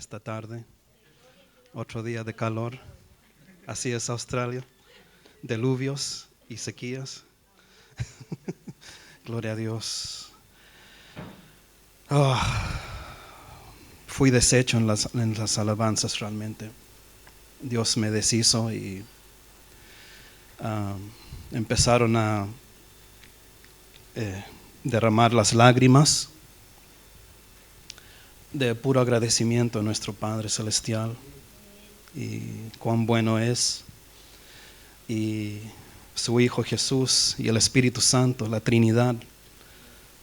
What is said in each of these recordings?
esta tarde. Otro día de calor. Así es Australia. Diluvios y sequías. Gloria a Dios. Fui deshecho en las alabanzas realmente. Dios me deshizo y empezaron a derramar las lágrimas de puro agradecimiento a nuestro Padre Celestial y cuán bueno es, y su Hijo Jesús y el Espíritu Santo, la Trinidad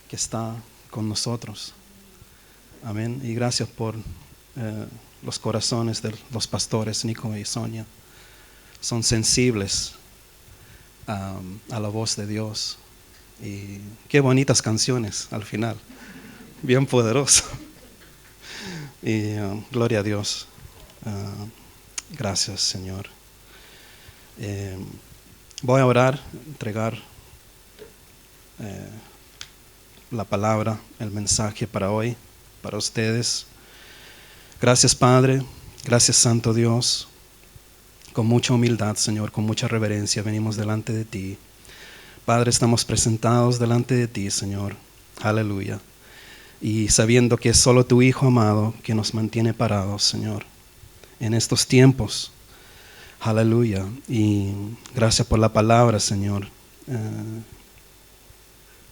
que está con nosotros. Amén. Y gracias por los corazones de los pastores Nico y Sonia. Son sensibles a la voz de Dios. Y qué bonitas canciones al final. Bien poderoso. Y gloria a Dios. Gracias, Señor. Voy a orar, entregar la palabra, el mensaje para hoy, para ustedes. Gracias, Padre. Gracias, Santo Dios. Con mucha humildad, Señor, con mucha reverencia venimos delante de ti. Padre, estamos presentados delante de ti, Señor. Aleluya. Y sabiendo que es solo tu Hijo amado que nos mantiene parados, Señor, en estos tiempos. Aleluya. Y gracias por la palabra, Señor.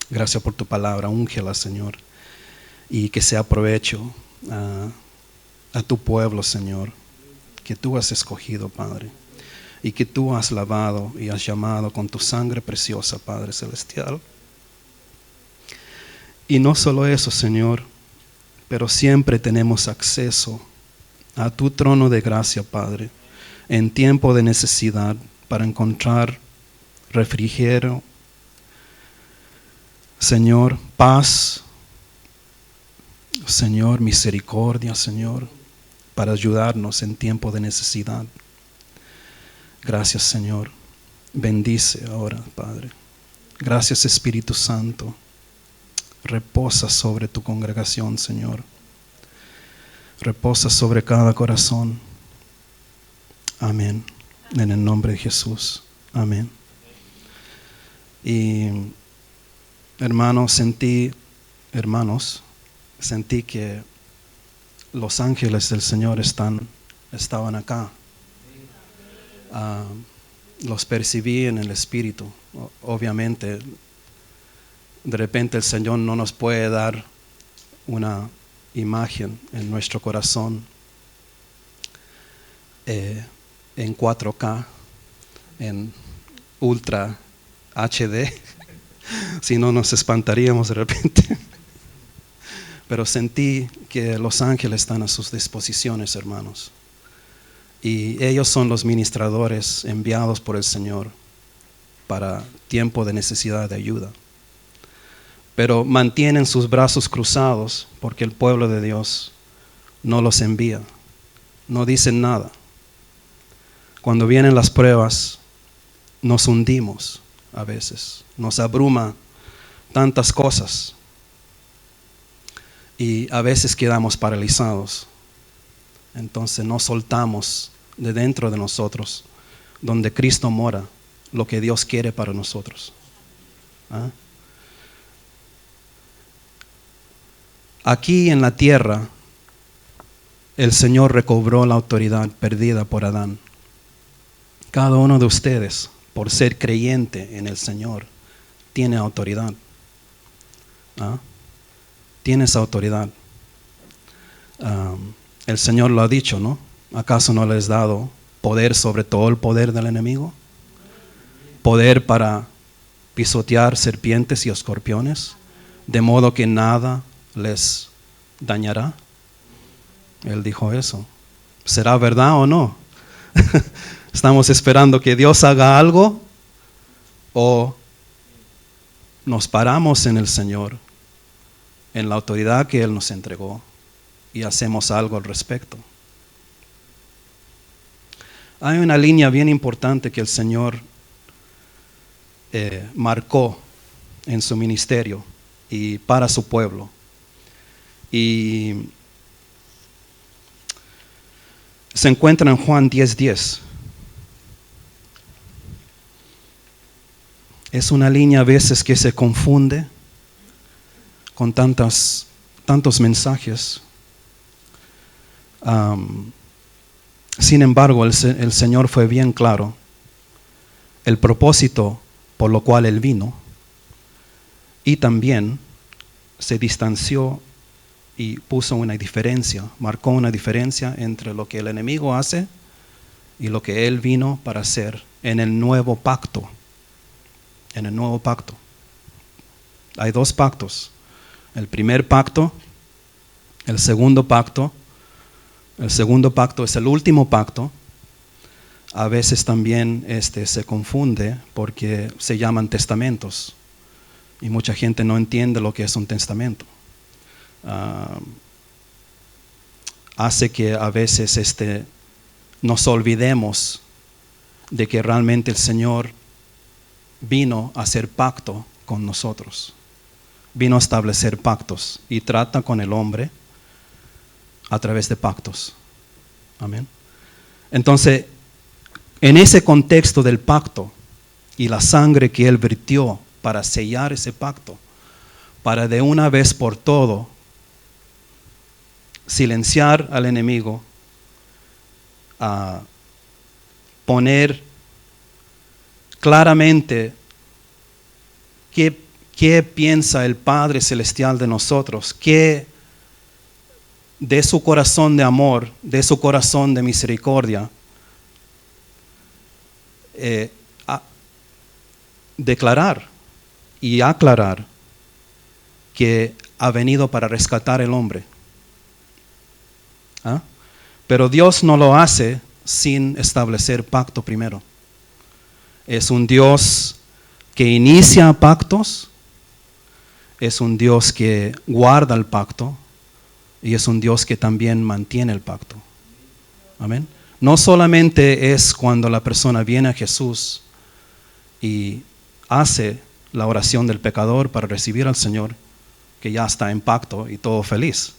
Gracias por tu palabra. Úngela, Señor. Y que sea provecho a tu pueblo, Señor, que tú has escogido, Padre, y que tú has lavado y has llamado con tu sangre preciosa, Padre Celestial. Y no solo eso, Señor, pero siempre tenemos acceso a tu trono de gracia, Padre, en tiempo de necesidad, para encontrar refrigerio, Señor, paz, Señor, misericordia, Señor, para ayudarnos en tiempo de necesidad. Gracias, Señor. Bendice ahora, Padre. Gracias, Espíritu Santo. Reposa sobre tu congregación, Señor. Reposa sobre cada corazón. Amén. En el nombre de Jesús. Amén. Y hermanos, sentí que los ángeles del Señor estaban acá. Los percibí en el Espíritu. Obviamente, de repente el Señor no nos puede dar una imagen en nuestro corazón en 4K, en Ultra HD, si no nos espantaríamos de repente. Pero sentí que los ángeles están a sus disposiciones, hermanos. Y ellos son los ministradores enviados por el Señor para tiempo de necesidad de ayuda. Pero mantienen sus brazos cruzados porque el pueblo de Dios no los envía. No dicen nada. Cuando vienen las pruebas, nos hundimos a veces. Nos abruma tantas cosas. Y a veces quedamos paralizados. Entonces no soltamos de dentro de nosotros, donde Cristo mora, lo que Dios quiere para nosotros. Aquí en la tierra, el Señor recobró la autoridad perdida por Adán. Cada uno de ustedes, por ser creyente en el Señor, tiene autoridad. Tienes autoridad. El Señor lo ha dicho, ¿no? ¿Acaso no les ha dado poder sobre todo el poder del enemigo? Poder para pisotear serpientes y escorpiones, de modo que nada les dañará. Él dijo eso. ¿Será verdad o no? ¿Estamos esperando que Dios haga algo? ¿O nos paramos en el Señor, en la autoridad que Él nos entregó, y hacemos algo al respecto? Hay una línea bien importante que el Señor marcó en su ministerio y para su pueblo. Y se encuentra en Juan 10:10. Es una línea a veces que se confunde con tantos mensajes. Sin embargo, el Señor fue bien claro. El propósito por lo cual Él vino, y también se distanció y puso una diferencia, marcó una diferencia entre lo que el enemigo hace y lo que Él vino para hacer en el nuevo pacto. En el nuevo pacto. Hay 2 pactos. El primer pacto, el segundo pacto. El segundo pacto es el último pacto. A veces también se confunde porque se llaman testamentos. Y mucha gente no entiende lo que es un testamento. Hace que a veces nos olvidemos de que realmente el Señor vino a hacer pacto con nosotros. Vino a establecer pactos y trata con el hombre a través de pactos. Amén. Entonces, en ese contexto del pacto y la sangre que Él vertió para sellar ese pacto, para de una vez por todo silenciar al enemigo, a poner claramente qué piensa el Padre Celestial de nosotros, qué de su corazón de amor, de su corazón de misericordia, declarar y aclarar que ha venido para rescatar al hombre. Pero Dios no lo hace sin establecer pacto primero. Es un Dios que inicia pactos, es un Dios que guarda el pacto y es un Dios que también mantiene el pacto. Amén. No solamente es cuando la persona viene a Jesús y hace la oración del pecador para recibir al Señor, que ya está en pacto y todo feliz.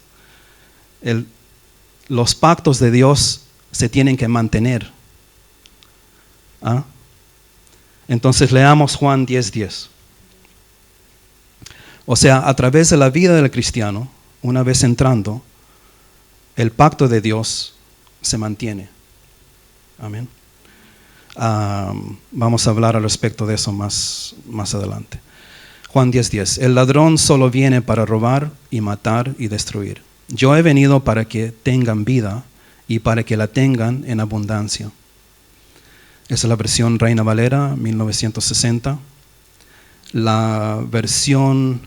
Los pactos de Dios se tienen que mantener. Entonces leamos Juan 10:10. O sea, a través de la vida del cristiano, una vez entrando, el pacto de Dios se mantiene. Amén. Vamos a hablar al respecto de eso más adelante. Juan 10:10. El ladrón solo viene para robar y matar y destruir. Yo he venido para que tengan vida y para que la tengan en abundancia. Esa es la versión Reina Valera, 1960. La versión,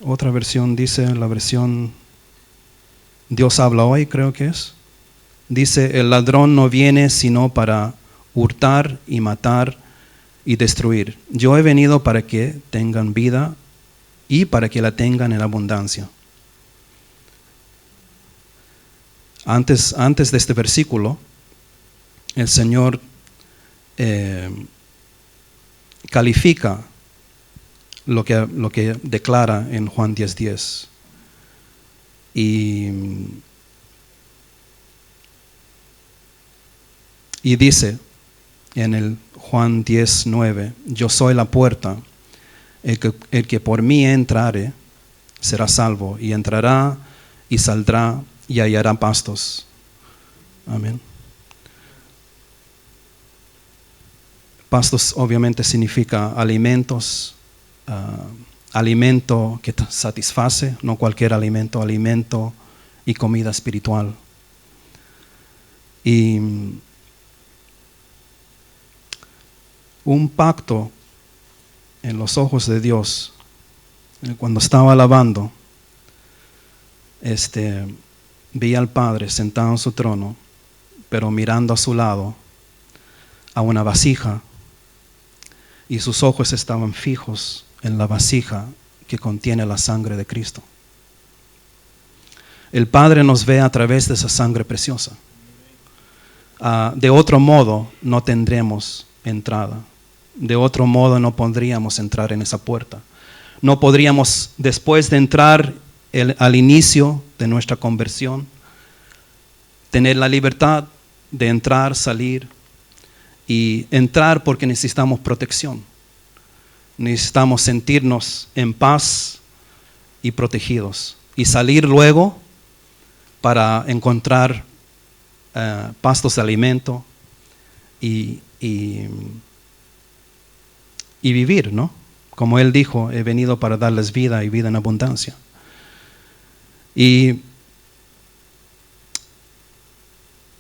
otra versión dice, la versión Dios habla hoy, creo que es. Dice, el ladrón no viene sino para hurtar y matar y destruir. Yo he venido para que tengan vida y para que la tengan en abundancia. Antes de este versículo, el Señor califica lo que declara en Juan 10:10. Y dice en el Juan 10:9, yo soy la puerta, el que por mí entrare será salvo, y entrará y saldrá y hallará pastos. Amén. Pastos obviamente significa alimentos, alimento que satisface, no cualquier alimento, alimento y comida espiritual. Y un pacto en los ojos de Dios, cuando estaba alabando, vi al Padre sentado en su trono, pero mirando a su lado a una vasija, y sus ojos estaban fijos en la vasija que contiene la sangre de Cristo. El Padre nos ve a través de esa sangre preciosa. De otro modo no tendremos entrada. De otro modo no podríamos entrar en esa puerta. No podríamos, después de entrar al inicio de nuestra conversión, tener la libertad de entrar, salir, y entrar porque necesitamos protección. Necesitamos sentirnos en paz y protegidos. Y salir luego para encontrar pastos de alimento y vivir, ¿no? Como Él dijo, he venido para darles vida y vida en abundancia. Y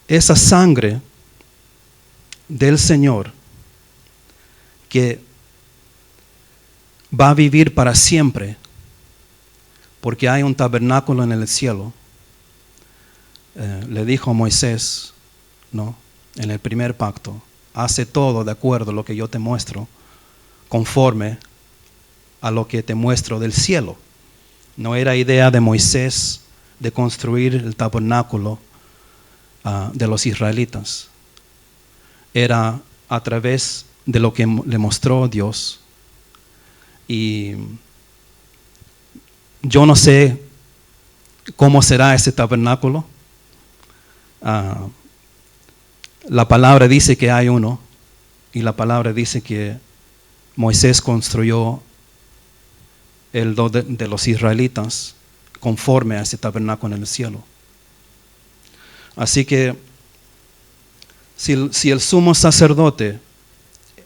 esa sangre del Señor que va a vivir para siempre, porque hay un tabernáculo en el cielo. Le dijo a Moisés, ¿no?, en el primer pacto, hace todo de acuerdo a lo que yo te muestro, conforme a lo que te muestro del cielo. No era idea de Moisés de construir el tabernáculo de los israelitas. Era a través de lo que le mostró Dios. Y yo no sé cómo será ese tabernáculo. La palabra dice que hay uno, y la palabra dice que Moisés construyó el de los israelitas conforme a ese tabernáculo en el cielo. Así que si el sumo sacerdote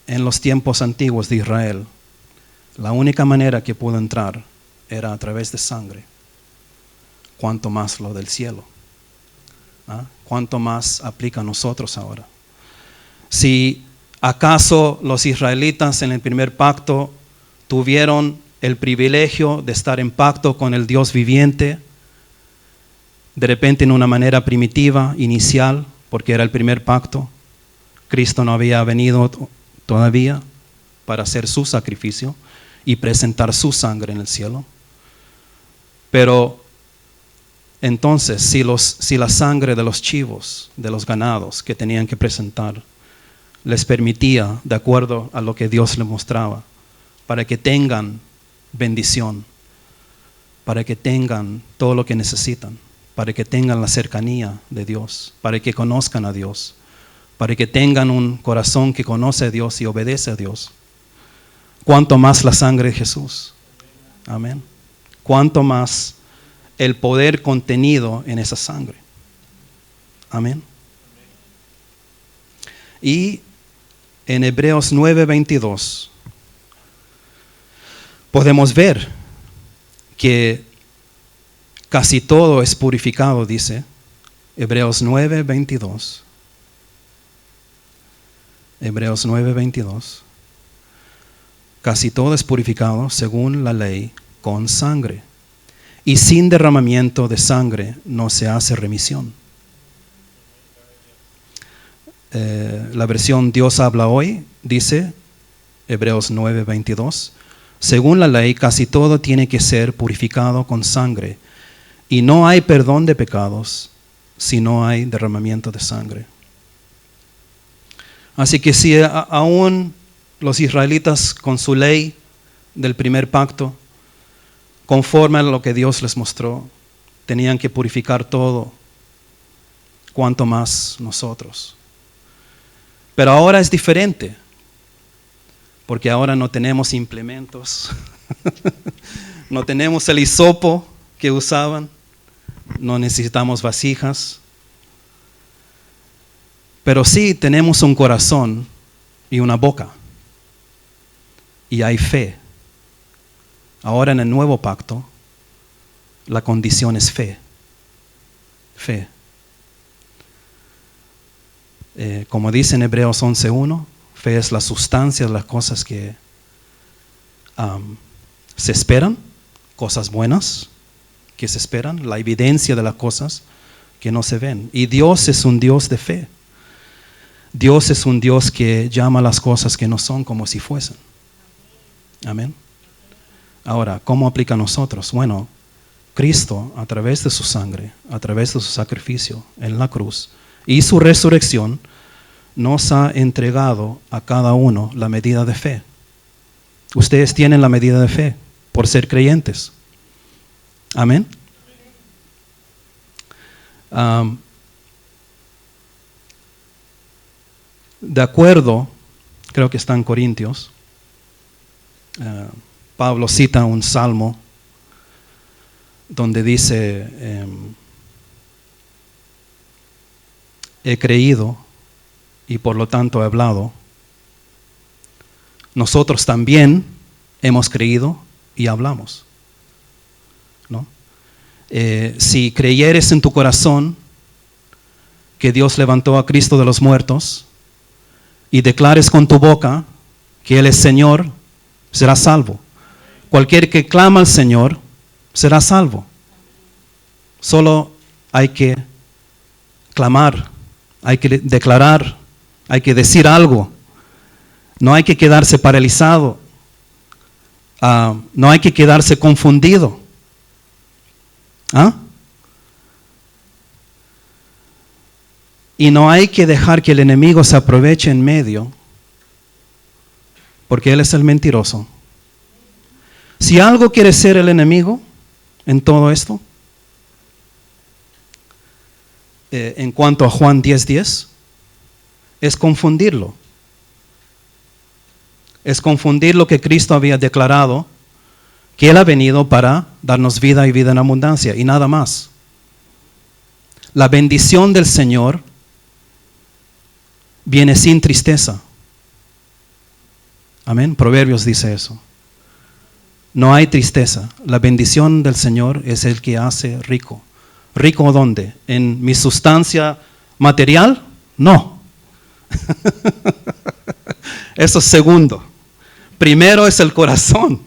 en los tiempos antiguos de Israel, la única manera que pudo entrar era a través de sangre, cuanto más lo del cielo. ¿Cuánto más aplica a nosotros ahora? Si acaso los israelitas en el primer pacto tuvieron el privilegio de estar en pacto con el Dios viviente, de repente en una manera primitiva, inicial, porque era el primer pacto, Cristo no había venido todavía para hacer su sacrificio y presentar su sangre en el cielo. Pero entonces, si la sangre de los chivos, de los ganados que tenían que presentar, les permitía, de acuerdo a lo que Dios les mostraba, para que tengan bendición, para que tengan todo lo que necesitan, para que tengan la cercanía de Dios, para que conozcan a Dios, para que tengan un corazón que conoce a Dios y obedece a Dios. ¿Cuánto más la sangre de Jesús? Amén. ¿Cuánto más el poder contenido en esa sangre? Amén. Y en Hebreos 9:22 podemos ver que casi todo es purificado, dice Hebreos 9:22. Hebreos 9:22. Casi todo es purificado según la ley con sangre. Y sin derramamiento de sangre no se hace remisión. La versión Dios habla hoy dice, Hebreos 9:22, según la ley casi todo tiene que ser purificado con sangre, y no hay perdón de pecados si no hay derramamiento de sangre. Así que si aún los israelitas con su ley del primer pacto, conforme a lo que Dios les mostró, tenían que purificar todo, cuanto más nosotros. Pero ahora es diferente, porque ahora no tenemos implementos, no tenemos el hisopo que usaban, no necesitamos vasijas, pero sí tenemos un corazón y una boca, y hay fe. Ahora en el nuevo pacto, la condición es fe. Fe. Como dice en Hebreos 11:1, fe es la sustancia de las cosas que se esperan, cosas buenas que se esperan, la evidencia de las cosas que no se ven. Y Dios es un Dios de fe. Dios es un Dios que llama las cosas que no son como si fuesen. Amén. Ahora, ¿cómo aplica a nosotros? Bueno, Cristo, a través de su sangre, a través de su sacrificio en la cruz y su resurrección, nos ha entregado a cada uno la medida de fe. Ustedes tienen la medida de fe por ser creyentes. Amén. Um, de acuerdo, creo que está en Corintios, Pablo cita un salmo donde dice, he creído y por lo tanto he hablado. Nosotros también hemos creído y hablamos, ¿no? Si creyeres en tu corazón que Dios levantó a Cristo de los muertos y declares con tu boca que Él es Señor, serás salvo. Cualquier que clama al Señor será salvo. Solo hay que clamar, hay que declarar, hay que decir algo. No hay que quedarse paralizado. No hay que quedarse confundido. Y no hay que dejar que el enemigo se aproveche en medio, porque él es el mentiroso. Si algo quiere ser el enemigo en todo esto, en cuanto a Juan 10:10, es confundirlo. Es confundir lo que Cristo había declarado, que Él ha venido para darnos vida y vida en abundancia, y nada más. La bendición del Señor viene sin tristeza. Amén. Proverbios dice eso. No hay tristeza. La bendición del Señor es el que hace rico. ¿Rico dónde? ¿En mi sustancia material? No. Eso es segundo. Primero es el corazón.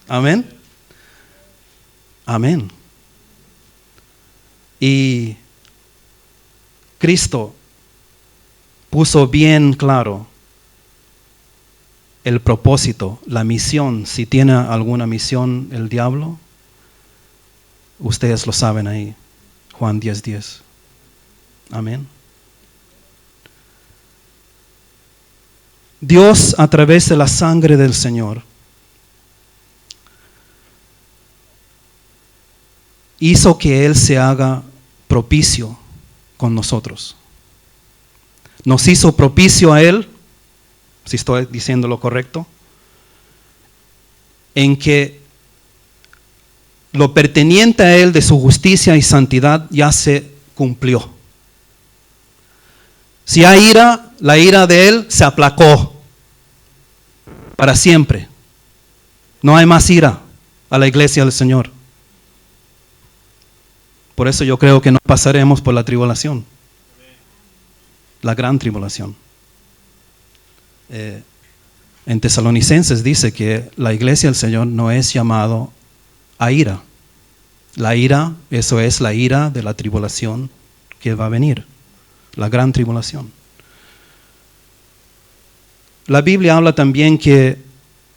Amén. Amén. Y Cristo puso bien claro el propósito, la misión. Si tiene alguna misión el diablo, ustedes lo saben ahí. Juan 10:10. Amén. Dios, a través de la sangre del Señor, hizo que Él se haga propicio con nosotros. Nos hizo propicio a Él, si estoy diciendo lo correcto, en que lo perteniente a Él de su justicia y santidad ya se cumplió. Si hay ira, la ira de Él se aplacó para siempre. No hay más ira a la iglesia del Señor. Por eso yo creo que no pasaremos por la tribulación, la gran tribulación. En Tesalonicenses dice que la iglesia del Señor no es llamado a ira. La ira, eso es la ira de la tribulación que va a venir, la gran tribulación. La Biblia habla también que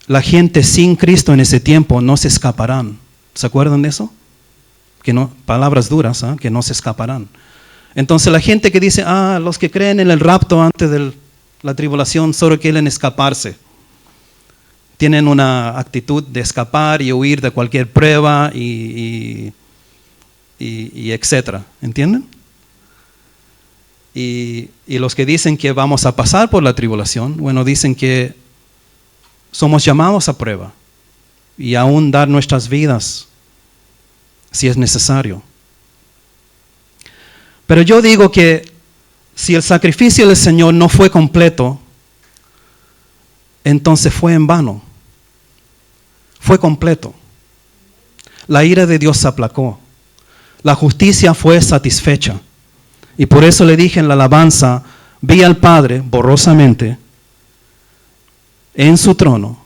la gente sin Cristo en ese tiempo no se escaparán. ¿Se acuerdan de eso? Que no, palabras duras, que no se escaparán. Entonces la gente que dice, los que creen en el rapto antes de la tribulación solo quieren escaparse. Tienen una actitud de escapar y huir de cualquier prueba y etcétera. ¿Entienden? Y los que dicen que vamos a pasar por la tribulación, bueno, dicen que somos llamados a prueba y aún dar nuestras vidas si es necesario. Pero yo digo que si el sacrificio del Señor no fue completo, entonces fue en vano. Fue completo. La ira de Dios se aplacó. La justicia fue satisfecha. Y por eso le dije en la alabanza, vi al Padre borrosamente en su trono,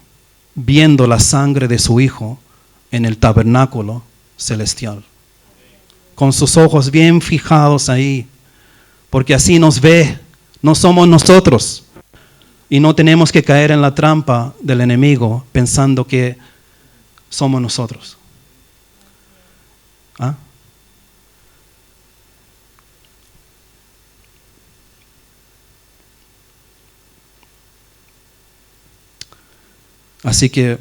viendo la sangre de su Hijo en el tabernáculo celestial. Con sus ojos bien fijados ahí, porque así nos ve, no somos nosotros. Y no tenemos que caer en la trampa del enemigo pensando que somos nosotros. Así que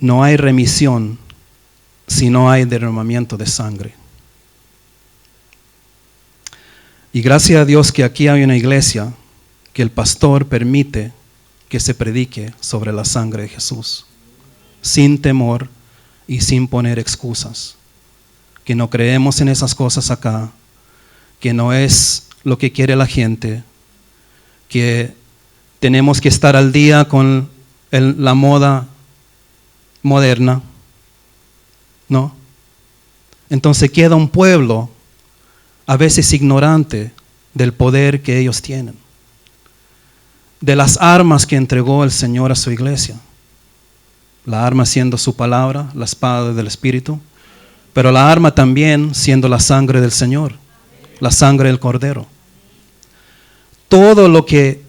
no hay remisión si no hay derramamiento de sangre. Y gracias a Dios que aquí hay una iglesia que el pastor permite que se predique sobre la sangre de Jesús, sin temor y sin poner excusas. Que no creemos en esas cosas acá, que no es lo que quiere la gente, que tenemos que estar al día con la moda moderna, ¿no? Entonces queda un pueblo a veces ignorante del poder que ellos tienen, de las armas que entregó el Señor a su iglesia. La arma siendo su palabra, la espada del Espíritu, pero la arma también siendo la sangre del Señor, la sangre del Cordero. Todo lo que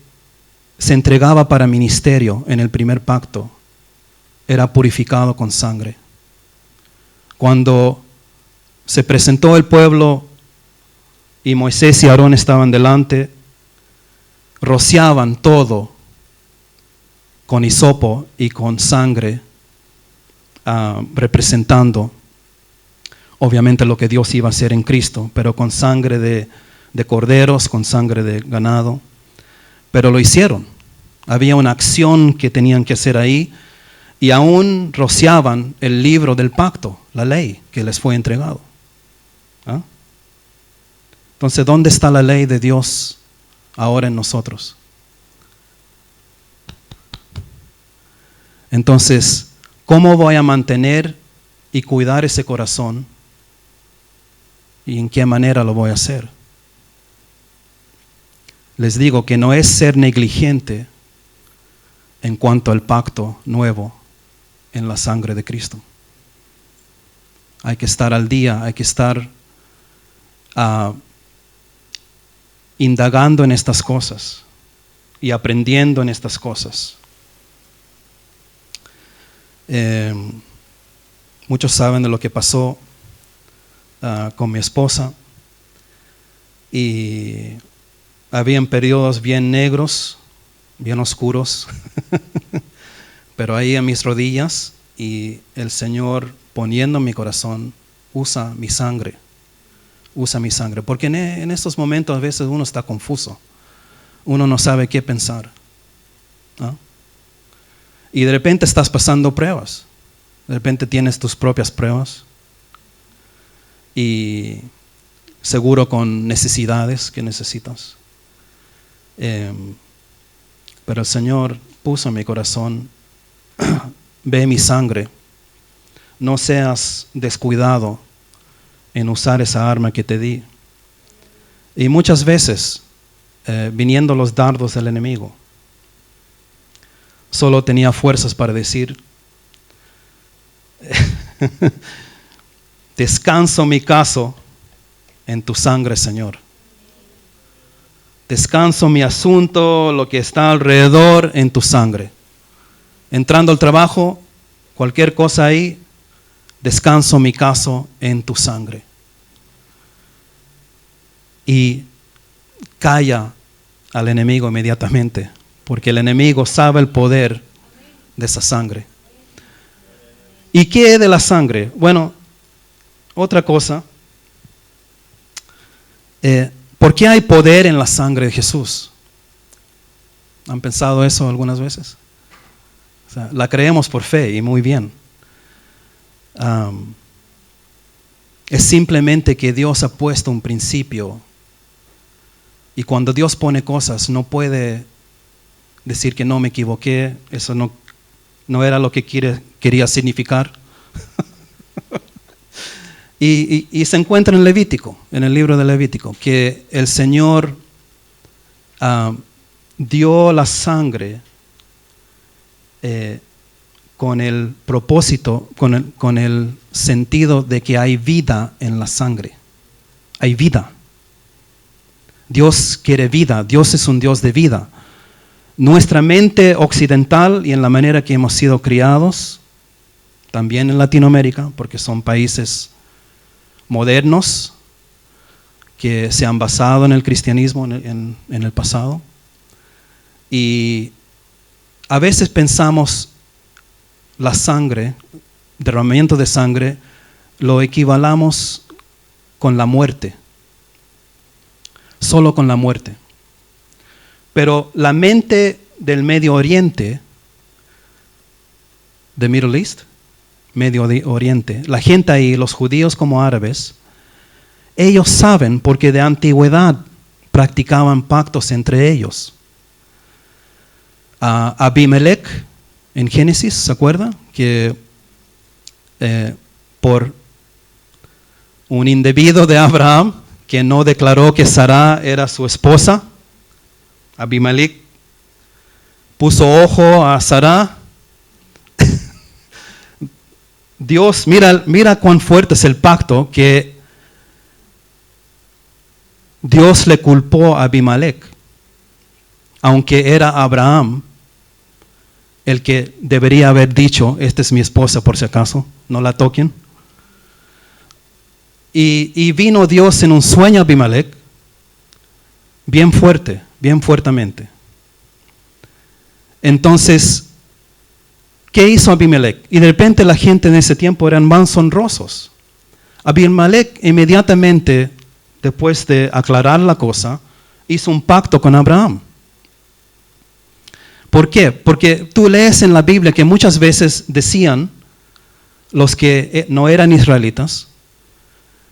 se entregaba para ministerio en el primer pacto era purificado con sangre. Cuando se presentó el pueblo y Moisés y Aarón estaban delante, rociaban todo con hisopo y con sangre, representando obviamente lo que Dios iba a hacer en Cristo, pero con sangre de corderos, con sangre de ganado. Pero lo hicieron. Había una acción que tenían que hacer ahí, y aún rociaban el libro del pacto, la ley que les fue entregado. ¿Ah? Entonces, ¿dónde está la ley de Dios ahora en nosotros? Entonces, ¿cómo voy a mantener y cuidar ese corazón? ¿Y en qué manera lo voy a hacer? Les digo que no es ser negligente en cuanto al pacto nuevo en la sangre de Cristo. Hay que estar al día, hay que estar indagando en estas cosas y aprendiendo en estas cosas. Muchos saben de lo que pasó con mi esposa, y habían periodos bien negros, bien oscuros, pero ahí en mis rodillas, y el Señor poniendo en mi corazón, usa mi sangre, porque en estos momentos a veces uno está confuso, uno no sabe qué pensar, ¿no? Y de repente estás pasando pruebas, de repente tienes tus propias pruebas, y seguro con necesidades que necesitas. Pero el Señor puso en mi corazón, ve mi sangre, no seas descuidado en usar esa arma que te di. Y muchas veces, viniendo los dardos del enemigo, solo tenía fuerzas para decir, descanso mi caso en tu sangre, Señor. Descanso mi asunto, lo que está alrededor, en tu sangre. Entrando al trabajo, cualquier cosa ahí, descanso mi caso en tu sangre. Y calla al enemigo inmediatamente, porque el enemigo sabe el poder de esa sangre. ¿Y qué es de la sangre? Bueno, otra cosa. ¿Por qué hay poder en la sangre de Jesús? ¿Han pensado eso algunas veces? O sea, la creemos por fe y muy bien. Es simplemente que Dios ha puesto un principio, y cuando Dios pone cosas no puede decir que no, me equivoqué, eso no era lo que quería significar. Y se encuentra en Levítico, en el libro de Levítico, que el Señor dio la sangre con el propósito, con el sentido de que hay vida en la sangre. Hay vida. Dios quiere vida, Dios es un Dios de vida. Nuestra mente occidental y en la manera que hemos sido criados, también en Latinoamérica, porque son países modernos que se han basado en el cristianismo en el pasado, y a veces pensamos la sangre, derramamiento de sangre, lo equivalamos con la muerte. Solo con la muerte. Pero la mente del Medio Oriente, de Middle East, Medio Oriente, la gente ahí, los judíos como árabes, ellos saben porque de antigüedad practicaban pactos entre ellos. Abimelech, en Génesis, ¿se acuerda? Que por un individuo de Abraham que no declaró que Sara era su esposa, Abimelech puso ojo a Sara. Dios, mira cuán fuerte es el pacto que Dios le culpó a Abimelech, aunque era Abraham el que debería haber dicho, esta es mi esposa por si acaso, no la toquen. Y vino Dios en un sueño a Abimelech, bien fuerte, bien fuertemente. Entonces, ¿qué hizo Abimelech? Y de repente la gente en ese tiempo eran más honrosos. Abimelech inmediatamente, después de aclarar la cosa, hizo un pacto con Abraham. ¿Por qué? Porque tú lees en la Biblia que muchas veces decían los que no eran israelitas,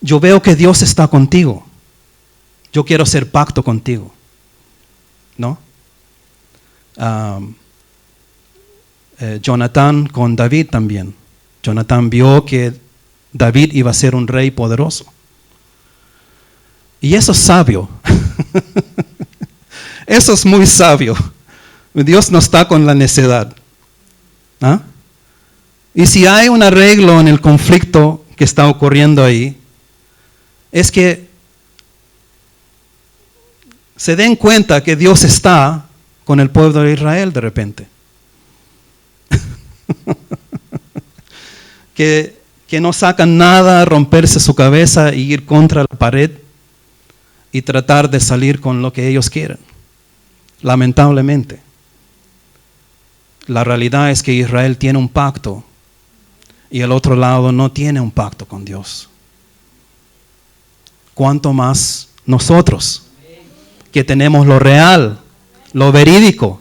yo veo que Dios está contigo, yo quiero hacer pacto contigo, ¿no? Jonatán con David también. Jonatán vio que David iba a ser un rey poderoso. Y eso es sabio. Eso es muy sabio. Dios no está con la necedad. ¿Ah? Y si hay un arreglo en el conflicto que está ocurriendo ahí, es que se den cuenta que Dios está con el pueblo de Israel de repente. que no sacan nada, romperse su cabeza y ir contra la pared y tratar de salir con lo que ellos quieren. Lamentablemente. La realidad es que Israel tiene un pacto y el otro lado no tiene un pacto con Dios. ¿Cuánto más nosotros que tenemos lo real, lo verídico?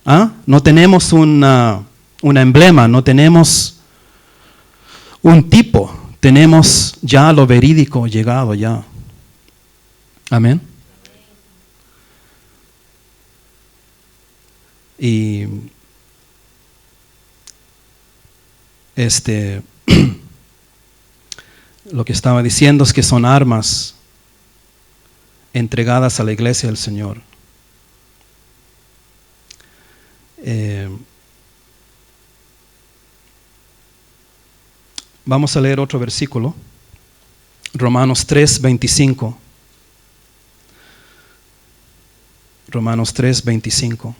¿Ah? No tenemos un emblema, no tenemos un tipo, tenemos ya lo verídico llegado ya. Amén. Y lo que estaba diciendo es que son armas entregadas a la iglesia del Señor. Vamos a leer otro versículo, Romanos 3:25. Romanos 3:25.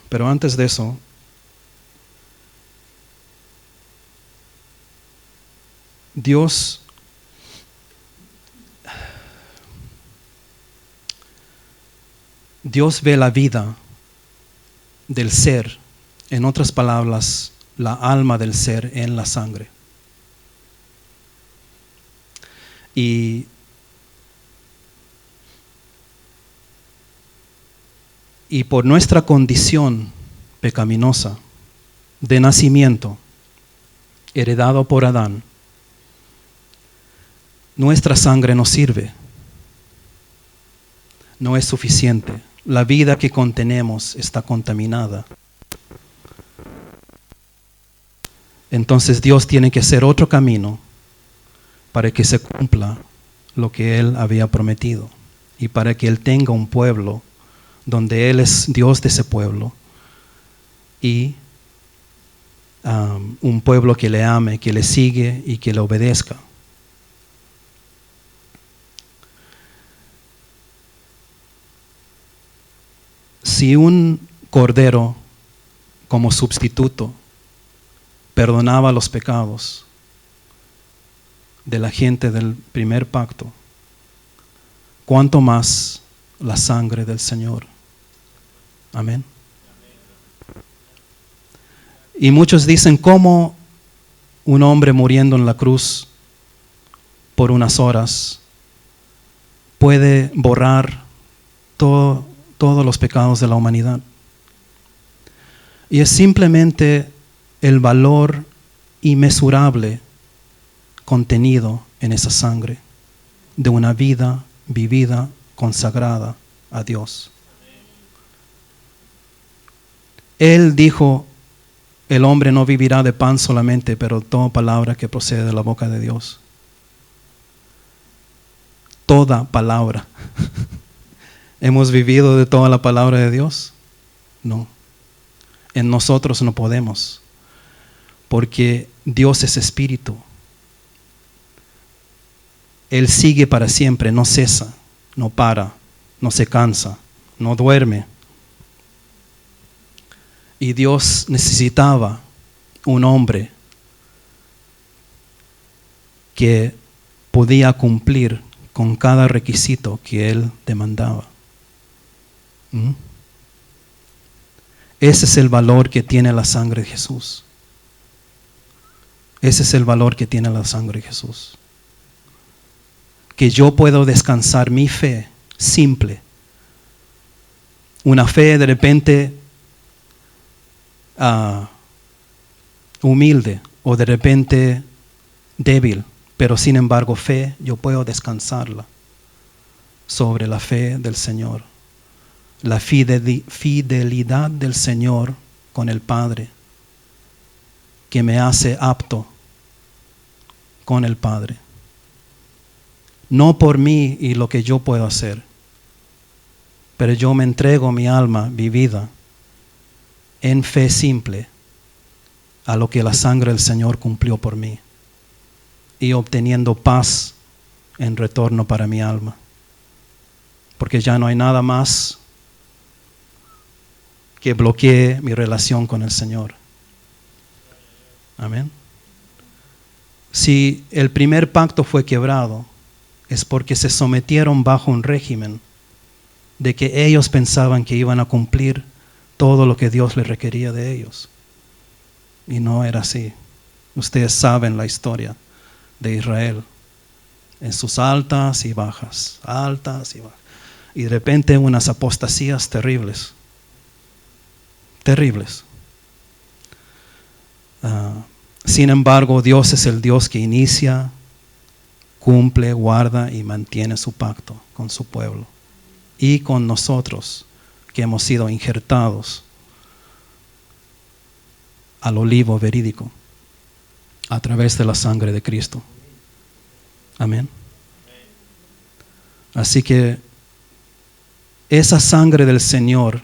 Pero antes de eso, Dios ve la vida del ser, en otras palabras, la alma del ser en la sangre. Y por nuestra condición pecaminosa de nacimiento, heredado por Adán, nuestra sangre no sirve, no es suficiente. La vida que contenemos está contaminada. Entonces Dios tiene que hacer otro camino para que se cumpla lo que Él había prometido y para que Él tenga un pueblo donde Él es Dios de ese pueblo y un pueblo que le ame, que le sigue y que le obedezca. Si un cordero como sustituto perdonaba los pecados, de la gente del primer pacto, cuánto más la sangre del Señor. Amén. Y muchos dicen, ¿cómo un hombre muriendo en la cruz por unas horas puede borrar todos los pecados de la humanidad? Y es simplemente el valor inmesurable contenido en esa sangre de una vida vivida, consagrada a Dios. Él dijo, el hombre no vivirá de pan solamente, pero toda palabra que procede de la boca de Dios. Toda palabra. ¿Hemos vivido de toda la palabra de Dios? No. En nosotros no podemos, porque Dios es espíritu. Él sigue para siempre, no cesa, no para, no se cansa, no duerme. Y Dios necesitaba un hombre que podía cumplir con cada requisito que Él demandaba. Ese es el valor que tiene la sangre de Jesús. Ese es el valor que tiene la sangre de Jesús. Que yo puedo descansar mi fe simple. Una fe de repente humilde o de repente débil, pero sin embargo fe, yo puedo descansarla sobre la fe del Señor. La fidelidad del Señor con el Padre, que me hace apto con el Padre. No por mí y lo que yo puedo hacer, pero yo me entrego mi alma vivida en fe simple a lo que la sangre del Señor cumplió por mí y obteniendo paz en retorno para mi alma, porque ya no hay nada más que bloquee mi relación con el Señor. Amén. Si el primer pacto fue quebrado, es porque se sometieron bajo un régimen de que ellos pensaban que iban a cumplir todo lo que Dios les requería de ellos. Y no era así. Ustedes saben la historia de Israel, en sus altas y bajas, y de repente unas apostasías terribles. Sin embargo, Dios es el Dios que inicia, cumple, guarda y mantiene su pacto con su pueblo y con nosotros que hemos sido injertados al olivo verídico a través de la sangre de Cristo. Amén. Así que esa sangre del Señor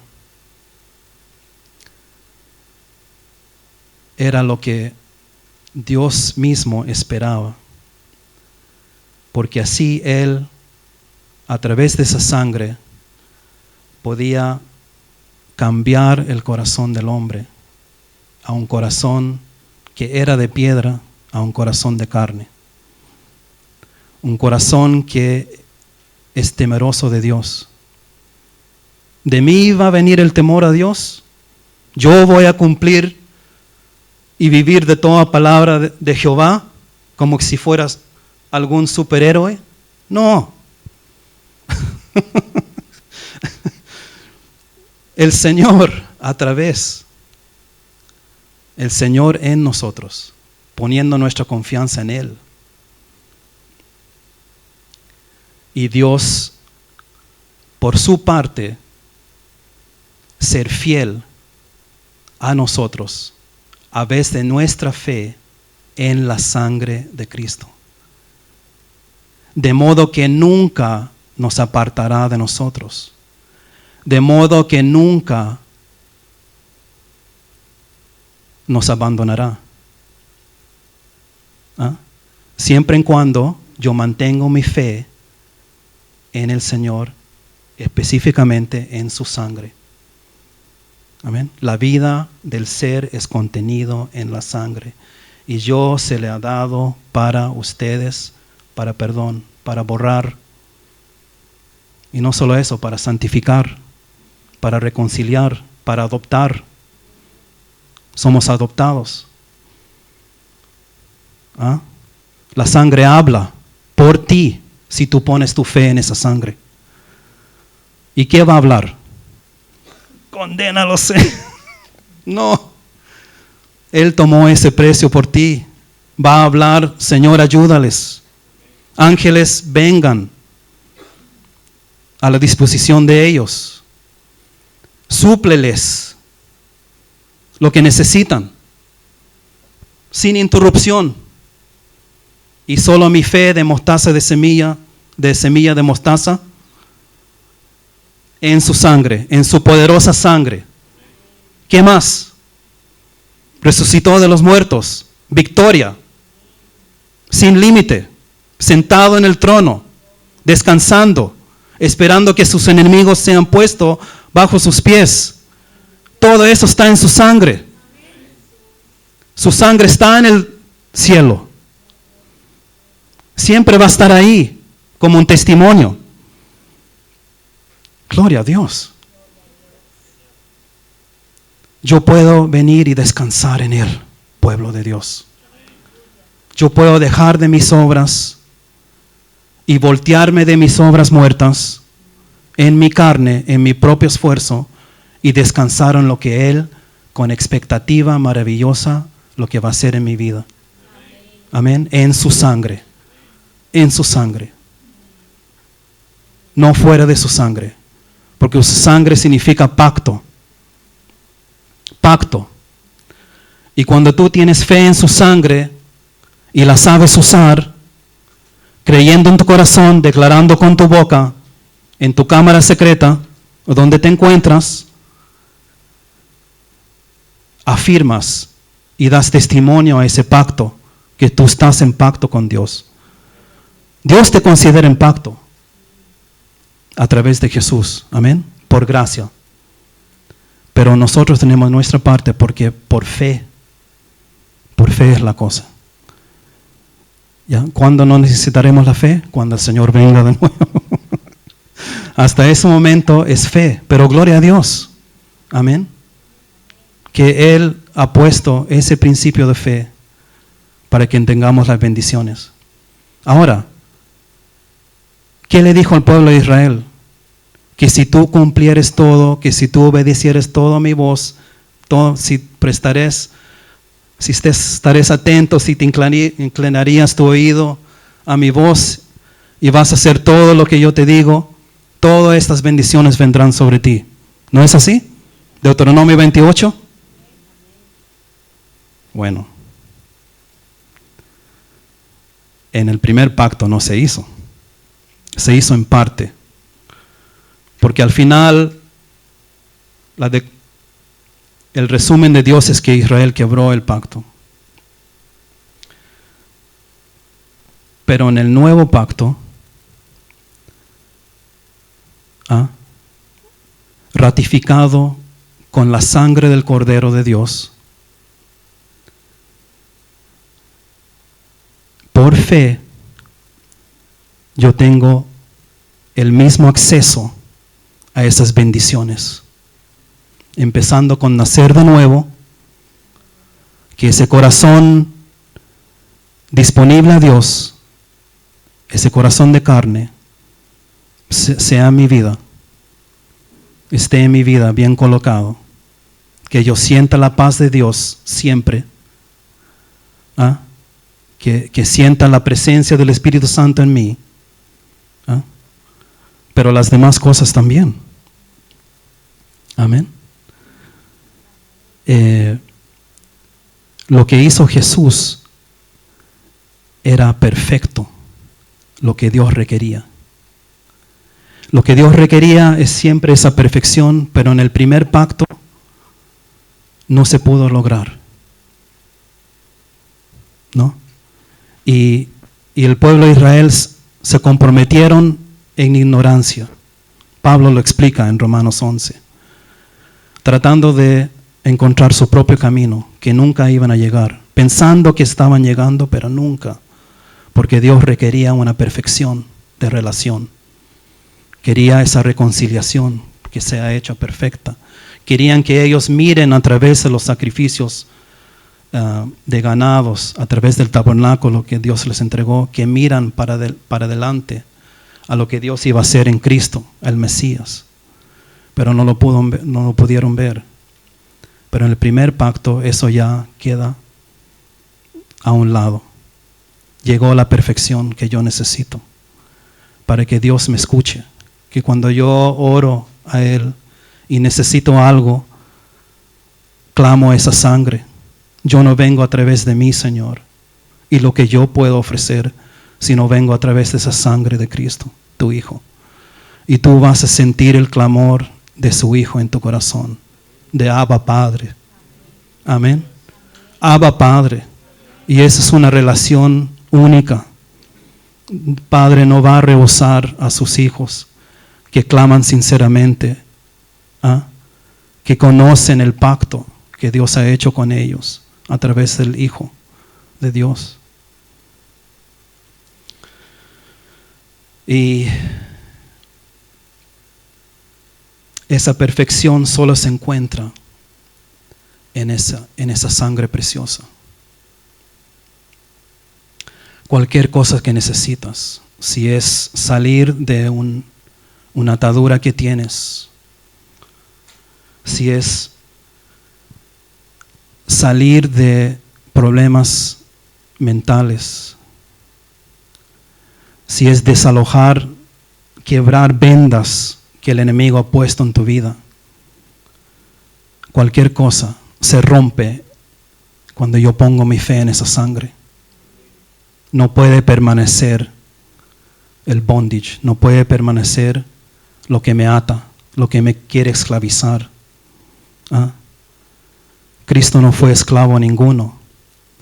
era lo que Dios mismo esperaba, porque así Él, a través de esa sangre, podía cambiar el corazón del hombre a un corazón que era de piedra a un corazón de carne, un corazón que es temeroso de Dios. De mí va a venir el temor a Dios. Yo voy a cumplir y vivir de toda palabra de Jehová como si fueras algún superhéroe. No. El Señor a través, el Señor en nosotros, poniendo nuestra confianza en Él. Y Dios, por su parte, ser fiel a nosotros a través de nuestra fe en la sangre de Cristo. De modo que nunca nos apartará de nosotros. De modo que nunca nos abandonará. Siempre y cuando yo mantengo mi fe en el Señor, específicamente en su sangre. Amén. La vida del ser es contenido en la sangre. y yo se le ha dado para ustedes, para perdón, para borrar. Y no solo eso, para santificar, para reconciliar, para adoptar. Somos adoptados. ¿Ah? La sangre habla por ti si tú pones tu fe en esa sangre. ¿Y qué va a hablar? Condénalos. No. Él tomó ese precio por ti. Va a hablar, Señor, ayúdales. Ángeles, vengan a la disposición de ellos. Súpleles lo que necesitan, sin interrupción. Y solo mi fe de mostaza de semilla de mostaza, en su sangre, en su poderosa sangre. ¿Qué más? Resucitó de los muertos, victoria, sin límite, sentado en el trono, descansando, esperando que sus enemigos sean puestos bajo sus pies. Todo eso está en su sangre. Su sangre está en el cielo. Siempre va a estar ahí como un testimonio. Gloria a Dios. Yo puedo venir y descansar en Él, pueblo de Dios. Yo puedo dejar de mis obras y voltearme de mis obras muertas en mi carne, en mi propio esfuerzo, y descansar en lo que Él, con expectativa maravillosa, lo que va a hacer en mi vida. Amén. En su sangre. En su sangre. No fuera de su sangre. Porque su sangre significa pacto. Pacto. Y cuando tú tienes fe en su sangre y la sabes usar, creyendo en tu corazón, declarando con tu boca, en tu cámara secreta, o donde te encuentras, afirmas y das testimonio a ese pacto, que tú estás en pacto con Dios. Dios te considera en pacto a través de Jesús, amén, por gracia. Pero nosotros tenemos nuestra parte porque por fe es la cosa. ¿Ya? ¿Cuándo no necesitaremos la fe? Cuando el Señor venga de nuevo. Hasta ese momento es fe, pero gloria a Dios, amén, que Él ha puesto ese principio de fe para que tengamos las bendiciones. Ahora, ¿qué le dijo al pueblo de Israel? Que si tú cumplieres todo, que si tú obedecieres todo a mi voz, todo, si estares atento, si te inclinarías tu oído a mi voz y vas a hacer todo lo que yo te digo, todas estas bendiciones vendrán sobre ti. ¿No es así? Deuteronomio 28. Bueno, en el primer pacto no se hizo. Se hizo en parte. Porque al final, el resumen de Dios es que Israel quebró el pacto. Pero en el nuevo pacto, ratificado con la sangre del Cordero de Dios, por fe, yo tengo el mismo acceso a esas bendiciones. Empezando con nacer de nuevo, que ese corazón disponible a Dios, ese corazón de carne, sea mi vida, esté en mi vida bien colocado, que yo sienta la paz de Dios siempre, que sienta la presencia del Espíritu Santo en mí, pero las demás cosas también. Amén. Lo que hizo Jesús era perfecto, lo que Dios requería. Lo que Dios requería es siempre esa perfección, pero en el primer pacto no se pudo lograr. ¿No? Y el pueblo de Israel se comprometieron en ignorancia. Pablo lo explica en Romanos 11. Tratando de encontrar su propio camino, que nunca iban a llegar, pensando que estaban llegando, pero nunca, porque Dios requería una perfección de relación. Quería esa reconciliación que sea hecha perfecta. Querían que ellos miren a través de los sacrificios de ganados, a través del tabernáculo que Dios les entregó, que miran para adelante a lo que Dios iba a hacer en Cristo, el Mesías. Pero no lo pudieron ver. Pero en el primer pacto eso ya queda a un lado. Llegó la perfección que yo necesito para que Dios me escuche. Que cuando yo oro a Él y necesito algo, clamo esa sangre. Yo no vengo a través de mí, Señor, y lo que yo puedo ofrecer, sino vengo a través de esa sangre de Cristo, tu Hijo. Y tú vas a sentir el clamor de su Hijo en tu corazón, de Abba Padre. Amén. Abba Padre. Y esa es una relación única. Padre no va a rehusar a sus hijos que claman sinceramente, que conocen el pacto que Dios ha hecho con ellos a través del Hijo de Dios. Y esa perfección solo se encuentra en esa sangre preciosa. Cualquier cosa que necesitas, si es salir de una atadura que tienes, si es salir de problemas mentales, si es desalojar, quebrar vendas que el enemigo ha puesto en tu vida, cualquier cosa se rompe cuando yo pongo mi fe en esa sangre. No puede permanecer el bondage, no puede permanecer lo que me ata, lo que me quiere esclavizar. Cristo no fue esclavo a ninguno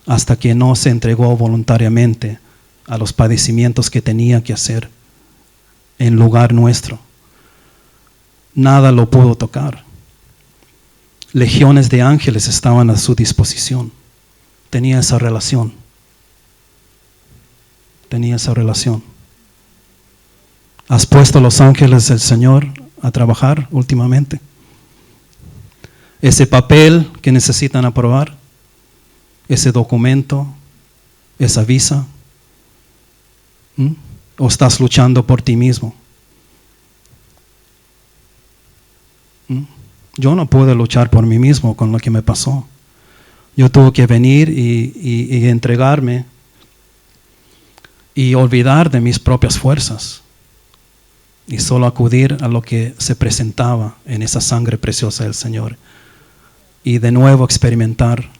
hasta que no se entregó voluntariamente a los padecimientos que tenía que hacer en lugar nuestro. Nada lo pudo tocar. Legiones de ángeles estaban a su disposición. Tenía esa relación. ¿Has puesto los ángeles del Señor a trabajar últimamente? Ese papel que necesitan aprobar, ese documento, esa visa, ¿o estás luchando por ti mismo? Yo no pude luchar por mí mismo con lo que me pasó. Yo tuve que venir y entregarme y olvidar de mis propias fuerzas y solo acudir a lo que se presentaba en esa sangre preciosa del Señor y de nuevo experimentar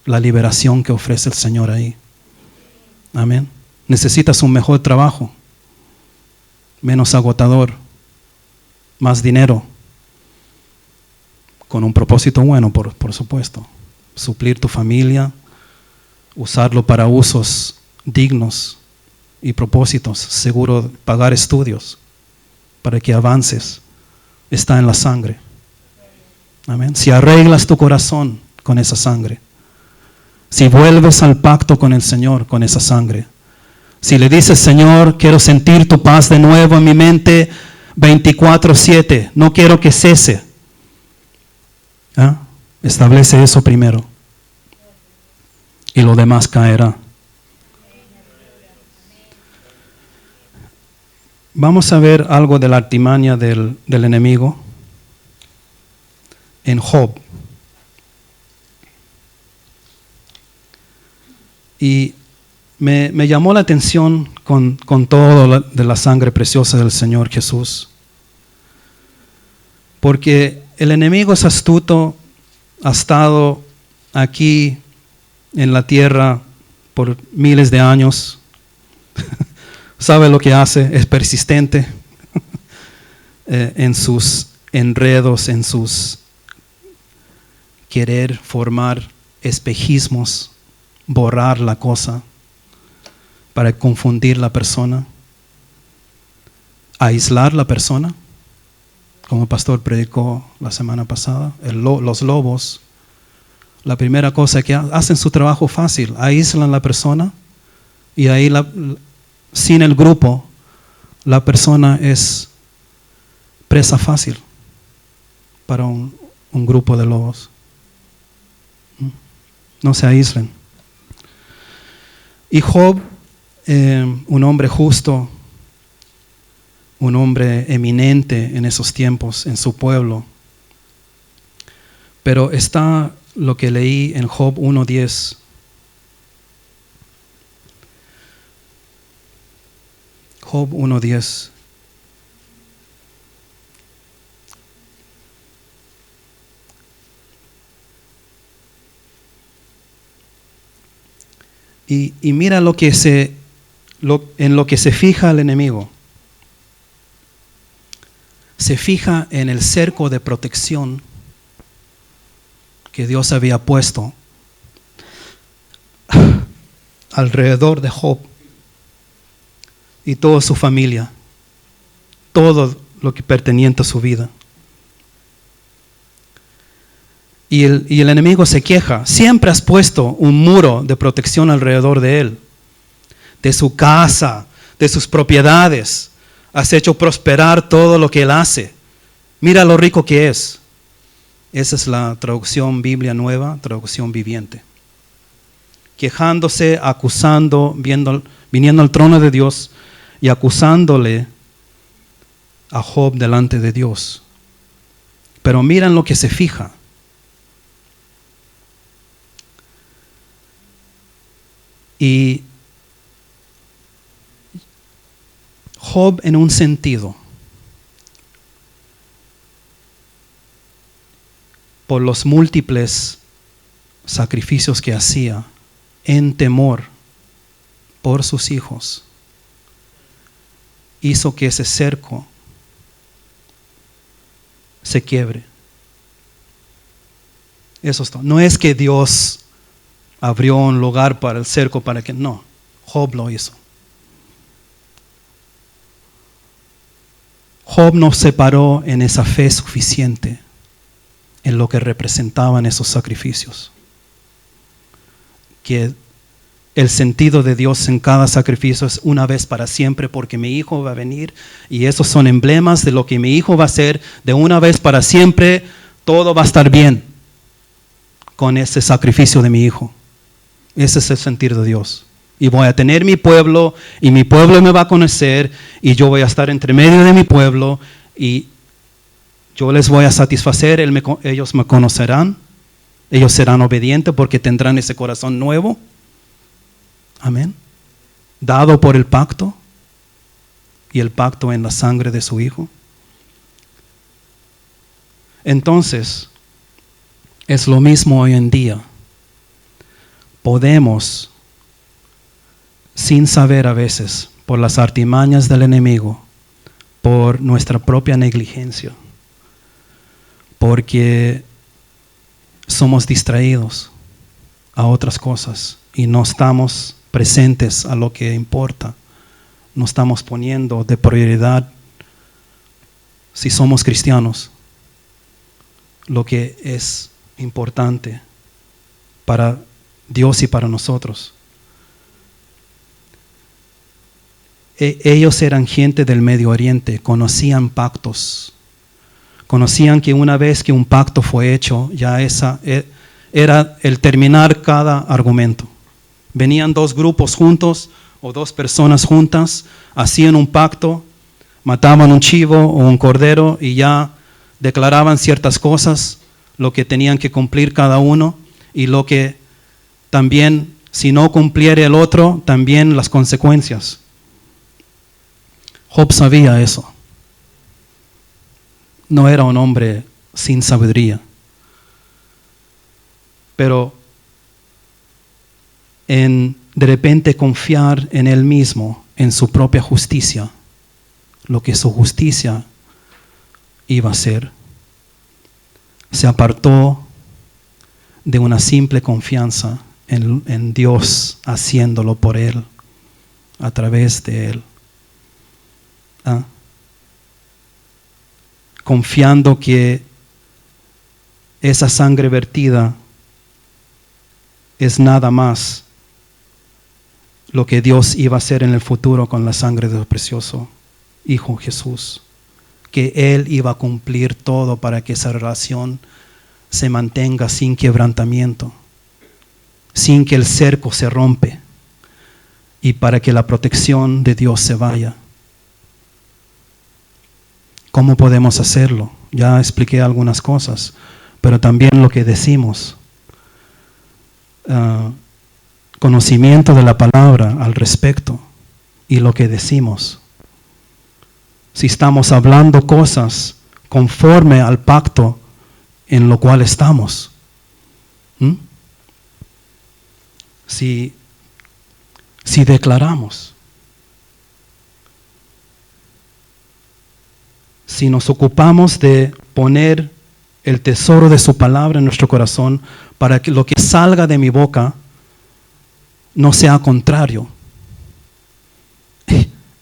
la liberación que ofrece el Señor ahí. Amén. Necesitas un mejor trabajo, menos agotador, más dinero, con un propósito bueno, por supuesto. Suplir tu familia, usarlo para usos dignos y propósitos, seguro pagar estudios para que avances, está en la sangre. Amén. Si arreglas tu corazón con esa sangre, si vuelves al pacto con el Señor con esa sangre, si le dices, Señor, quiero sentir tu paz de nuevo en mi mente 24/7, no quiero que cese. Establece eso primero y lo demás caerá. Vamos a ver algo de la artimaña del enemigo en Job. Y me llamó la atención con todo de la sangre preciosa del Señor Jesús. Porque el enemigo es astuto, ha estado aquí en la tierra por miles de años. Sabe lo que hace, es persistente en sus enredos, en sus querer formar espejismos, borrar la cosa para confundir la persona, aislar la persona, como el pastor predicó la semana pasada. Los lobos la primera cosa que hacen su trabajo fácil, aíslan a la persona y ahí sin el grupo la persona es presa fácil para un grupo de lobos. No se aíslen. Y Job, un hombre justo, un hombre eminente en esos tiempos, en su pueblo. Pero está lo que leí en Job 1:10. Job 1:10. Y mira en lo que se fija el enemigo. Se fija en el cerco de protección que Dios había puesto alrededor de Job y toda su familia, todo lo que perteneciente a su vida. Y el enemigo se queja. Siempre has puesto un muro de protección alrededor de él, de su casa, de sus propiedades. Has hecho prosperar todo lo que él hace. Mira lo rico que es. Esa es la traducción Biblia Nueva, traducción viviente. Quejándose, acusando, viniendo al trono de Dios y acusándole a Job delante de Dios. Pero miren lo que se fija. Y Job, en un sentido, por los múltiples sacrificios que hacía, en temor por sus hijos, hizo que ese cerco se quiebre. Eso es todo. No es que Dios abrió un lugar para el cerco para que no, Job lo hizo. Job no se paró en esa fe suficiente en lo que representaban esos sacrificios. Que el sentido de Dios en cada sacrificio es una vez para siempre, porque mi hijo va a venir y esos son emblemas de lo que mi hijo va a hacer de una vez para siempre. Todo va a estar bien con ese sacrificio de mi hijo. Ese es el sentir de Dios. Y voy a tener mi pueblo y mi pueblo me va a conocer y yo voy a estar entre medio de mi pueblo y yo les voy a satisfacer, ellos me conocerán, ellos serán obedientes porque tendrán ese corazón nuevo. Amén. Dado por el pacto y el pacto en la sangre de su hijo. Entonces, es lo mismo hoy en día. Podemos, sin saber a veces, por las artimañas del enemigo, por nuestra propia negligencia, porque somos distraídos a otras cosas y no estamos presentes a lo que importa, no estamos poniendo de prioridad, si somos cristianos, lo que es importante para Dios y para nosotros. Ellos eran gente del Medio Oriente, conocían pactos, conocían que una vez que un pacto fue hecho, ya esa era el terminar cada argumento. Venían dos grupos juntos o dos personas juntas, hacían un pacto, mataban un chivo o un cordero y ya declaraban ciertas cosas, lo que tenían que cumplir cada uno y lo que también, si no cumpliera el otro, también las consecuencias. Job sabía eso. No era un hombre sin sabiduría. Pero de repente confiar en él mismo, en su propia justicia, lo que su justicia iba a ser, se apartó de una simple confianza en Dios haciéndolo por él, a través de él. Confiando que esa sangre vertida es nada más lo que Dios iba a hacer en el futuro con la sangre de su precioso Hijo Jesús. Que Él iba a cumplir todo para que esa relación se mantenga sin quebrantamiento, sin que el cerco se rompe y para que la protección de Dios se vaya. ¿Cómo podemos hacerlo? Ya expliqué algunas cosas, pero también lo que decimos. Conocimiento de la palabra al respecto y lo que decimos. Si estamos hablando cosas conforme al pacto en lo cual estamos. Si declaramos, si nos ocupamos de poner el tesoro de su palabra en nuestro corazón para que lo que salga de mi boca no sea contrario.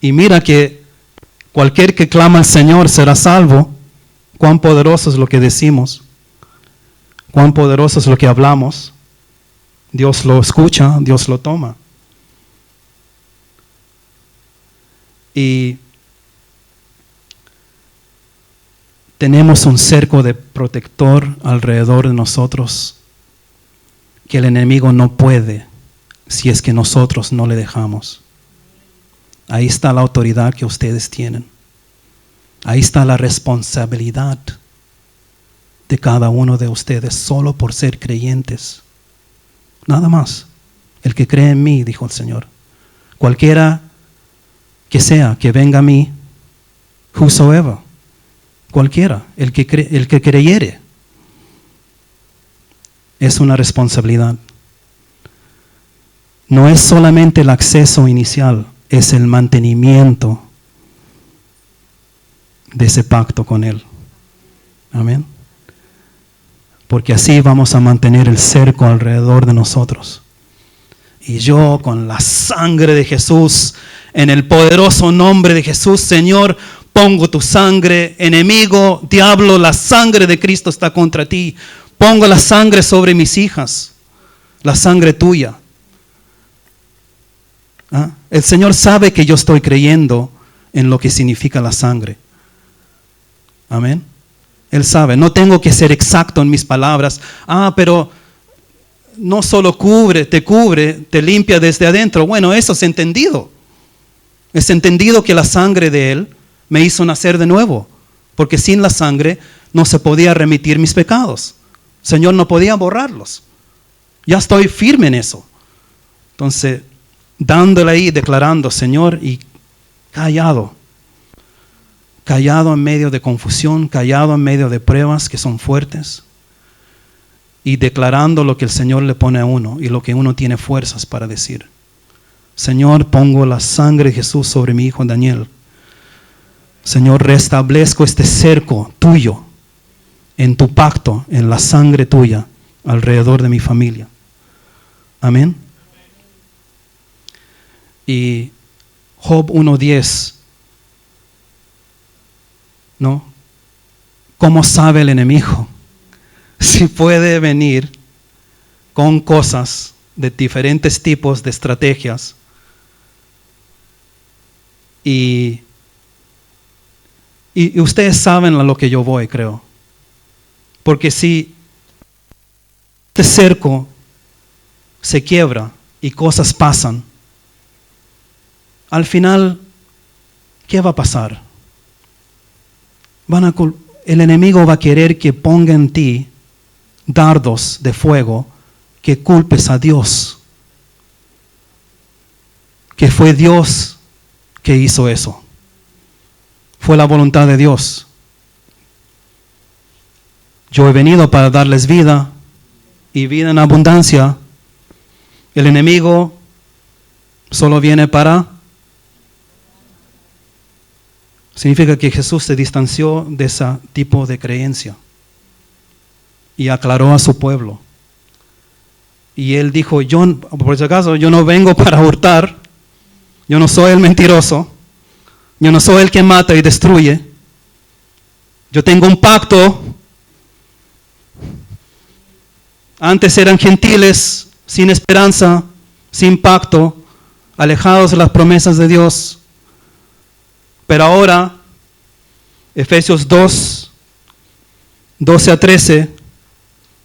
Y mira que cualquier que clama al Señor será salvo. Cuán poderoso es lo que decimos, cuán poderoso es lo que hablamos. Dios lo escucha, Dios lo toma. Y tenemos un cerco de protector alrededor de nosotros que el enemigo no puede si es que nosotros no le dejamos. Ahí está la autoridad que ustedes tienen. Ahí está la responsabilidad de cada uno de ustedes solo por ser creyentes. Nada más. El que cree en mí, dijo el Señor. Cualquiera que sea, que venga a mí, whosoever, cualquiera, el que creyere. Es una responsabilidad. No es solamente el acceso inicial, es el mantenimiento de ese pacto con Él. Amén. Porque así vamos a mantener el cerco alrededor de nosotros. Y yo, con la sangre de Jesús, en el poderoso nombre de Jesús, Señor, pongo tu sangre, enemigo, diablo, la sangre de Cristo está contra ti. Pongo la sangre sobre mis hijas, la sangre tuya. El Señor sabe que yo estoy creyendo en lo que significa la sangre. Amén. Él sabe, no tengo que ser exacto en mis palabras. Pero no solo te limpia desde adentro. Bueno, eso es entendido. Es entendido que la sangre de Él me hizo nacer de nuevo. Porque sin la sangre no se podía remitir mis pecados. El Señor no podía borrarlos. Ya estoy firme en eso. Entonces, dándole ahí, declarando, Señor, y callado en medio de confusión, callado en medio de pruebas que son fuertes, y declarando lo que el Señor le pone a uno y lo que uno tiene fuerzas para decir. Señor, pongo la sangre de Jesús sobre mi hijo Daniel. Señor, restablezco este cerco tuyo en tu pacto, en la sangre tuya alrededor de mi familia. Amén. Y Job 1:10, ¿no? ¿Cómo sabe el enemigo si puede venir con cosas de diferentes tipos de estrategias? Y ustedes saben a lo que yo voy, creo. Porque si este cerco se quiebra y cosas pasan, al final, ¿qué va a pasar? El enemigo va a querer que ponga en ti dardos de fuego que culpes a Dios. Que fue Dios que hizo eso. Fue la voluntad de Dios. Yo he venido para darles vida y vida en abundancia. El enemigo solo viene para... Significa que Jesús se distanció de ese tipo de creencia y aclaró a su pueblo. Y Él dijo, por si acaso, yo no vengo para hurtar, yo no soy el mentiroso, yo no soy el que mata y destruye. Yo tengo un pacto. Antes eran gentiles, sin esperanza, sin pacto, alejados de las promesas de Dios. Pero ahora, Efesios 2, 12 a 13,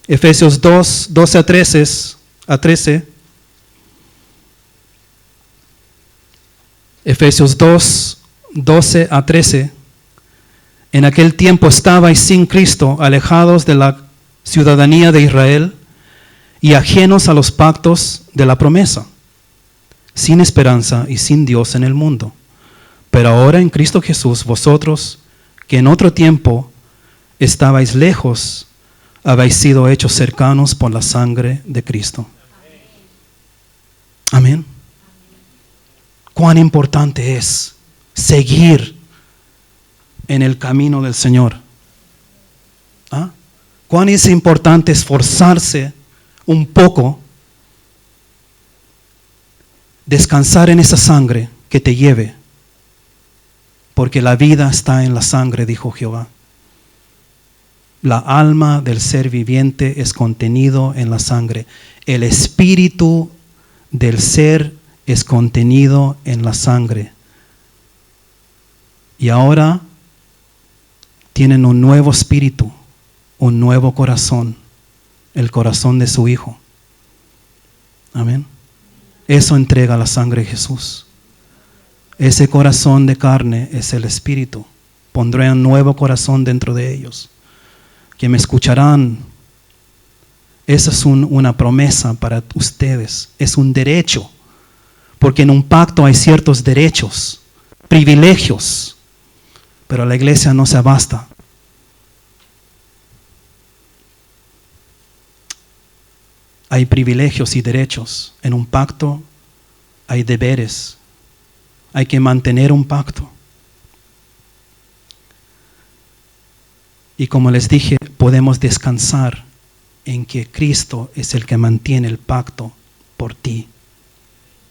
Efesios 2, 12 a 13, Efesios 2, 12 a 13. En aquel tiempo estabais sin Cristo, alejados de la ciudadanía de Israel y ajenos a los pactos de la promesa, sin esperanza y sin Dios en el mundo. Pero ahora en Cristo Jesús, vosotros, que en otro tiempo estabais lejos, habéis sido hechos cercanos por la sangre de Cristo. Amén. Cuán importante es seguir en el camino del Señor. ¿Ah? Cuán es importante esforzarse un poco, descansar en esa sangre que te lleve, porque la vida está en la sangre, dijo Jehová. La alma del ser viviente es contenido en la sangre. El espíritu del ser es contenido en la sangre. Y ahora tienen un nuevo espíritu, un nuevo corazón, el corazón de su Hijo. Amén. Eso entrega la sangre de Jesús. Ese corazón de carne es el espíritu. Pondré un nuevo corazón dentro de ellos, que me escucharán. Esa es una promesa para ustedes. Es un derecho, porque en un pacto hay ciertos derechos, privilegios, pero la iglesia no se abasta. Hay privilegios y derechos. En un pacto hay deberes. Hay que mantener un pacto. Y como les dije, podemos descansar en que Cristo es el que mantiene el pacto por ti.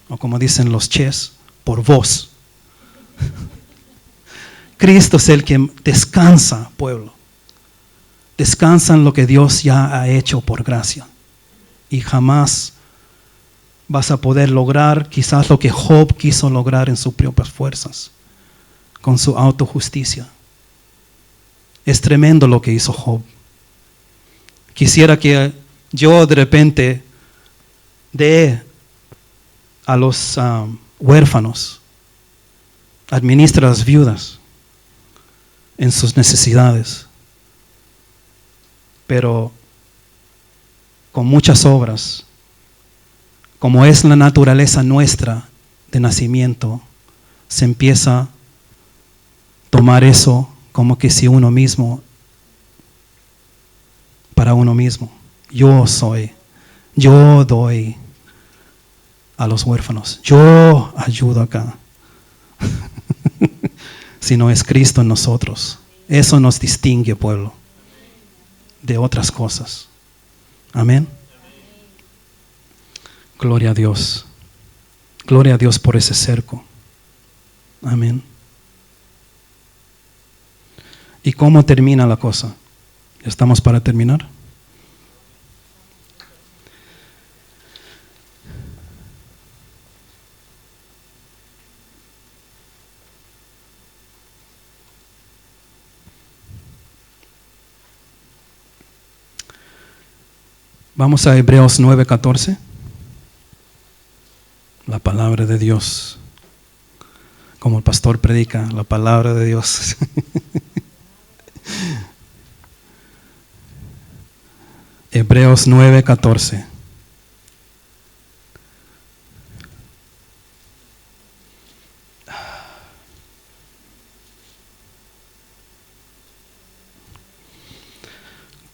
O como dicen los ches, por vos. Cristo es el que descansa, pueblo. Descansa en lo que Dios ya ha hecho por gracia. Y jamás vas a poder lograr quizás lo que Job quiso lograr en sus propias fuerzas, con su autojusticia. Es tremendo lo que hizo Job. Quisiera que yo de repente dé a los huérfanos, administre a las viudas en sus necesidades, pero con muchas obras, como es la naturaleza nuestra de nacimiento, se empieza a tomar eso como que si uno mismo, para uno mismo. Yo doy a los huérfanos, yo ayudo acá. Si no es Cristo en nosotros, eso nos distingue, pueblo, de otras cosas. Amén. Gloria a Dios. Gloria a Dios por ese cerco. Amén. ¿Y cómo termina la cosa? ¿Ya estamos para terminar? Vamos a Hebreos 9:14. La palabra de Dios. Como el pastor predica, la palabra de Dios. Hebreos 9:14.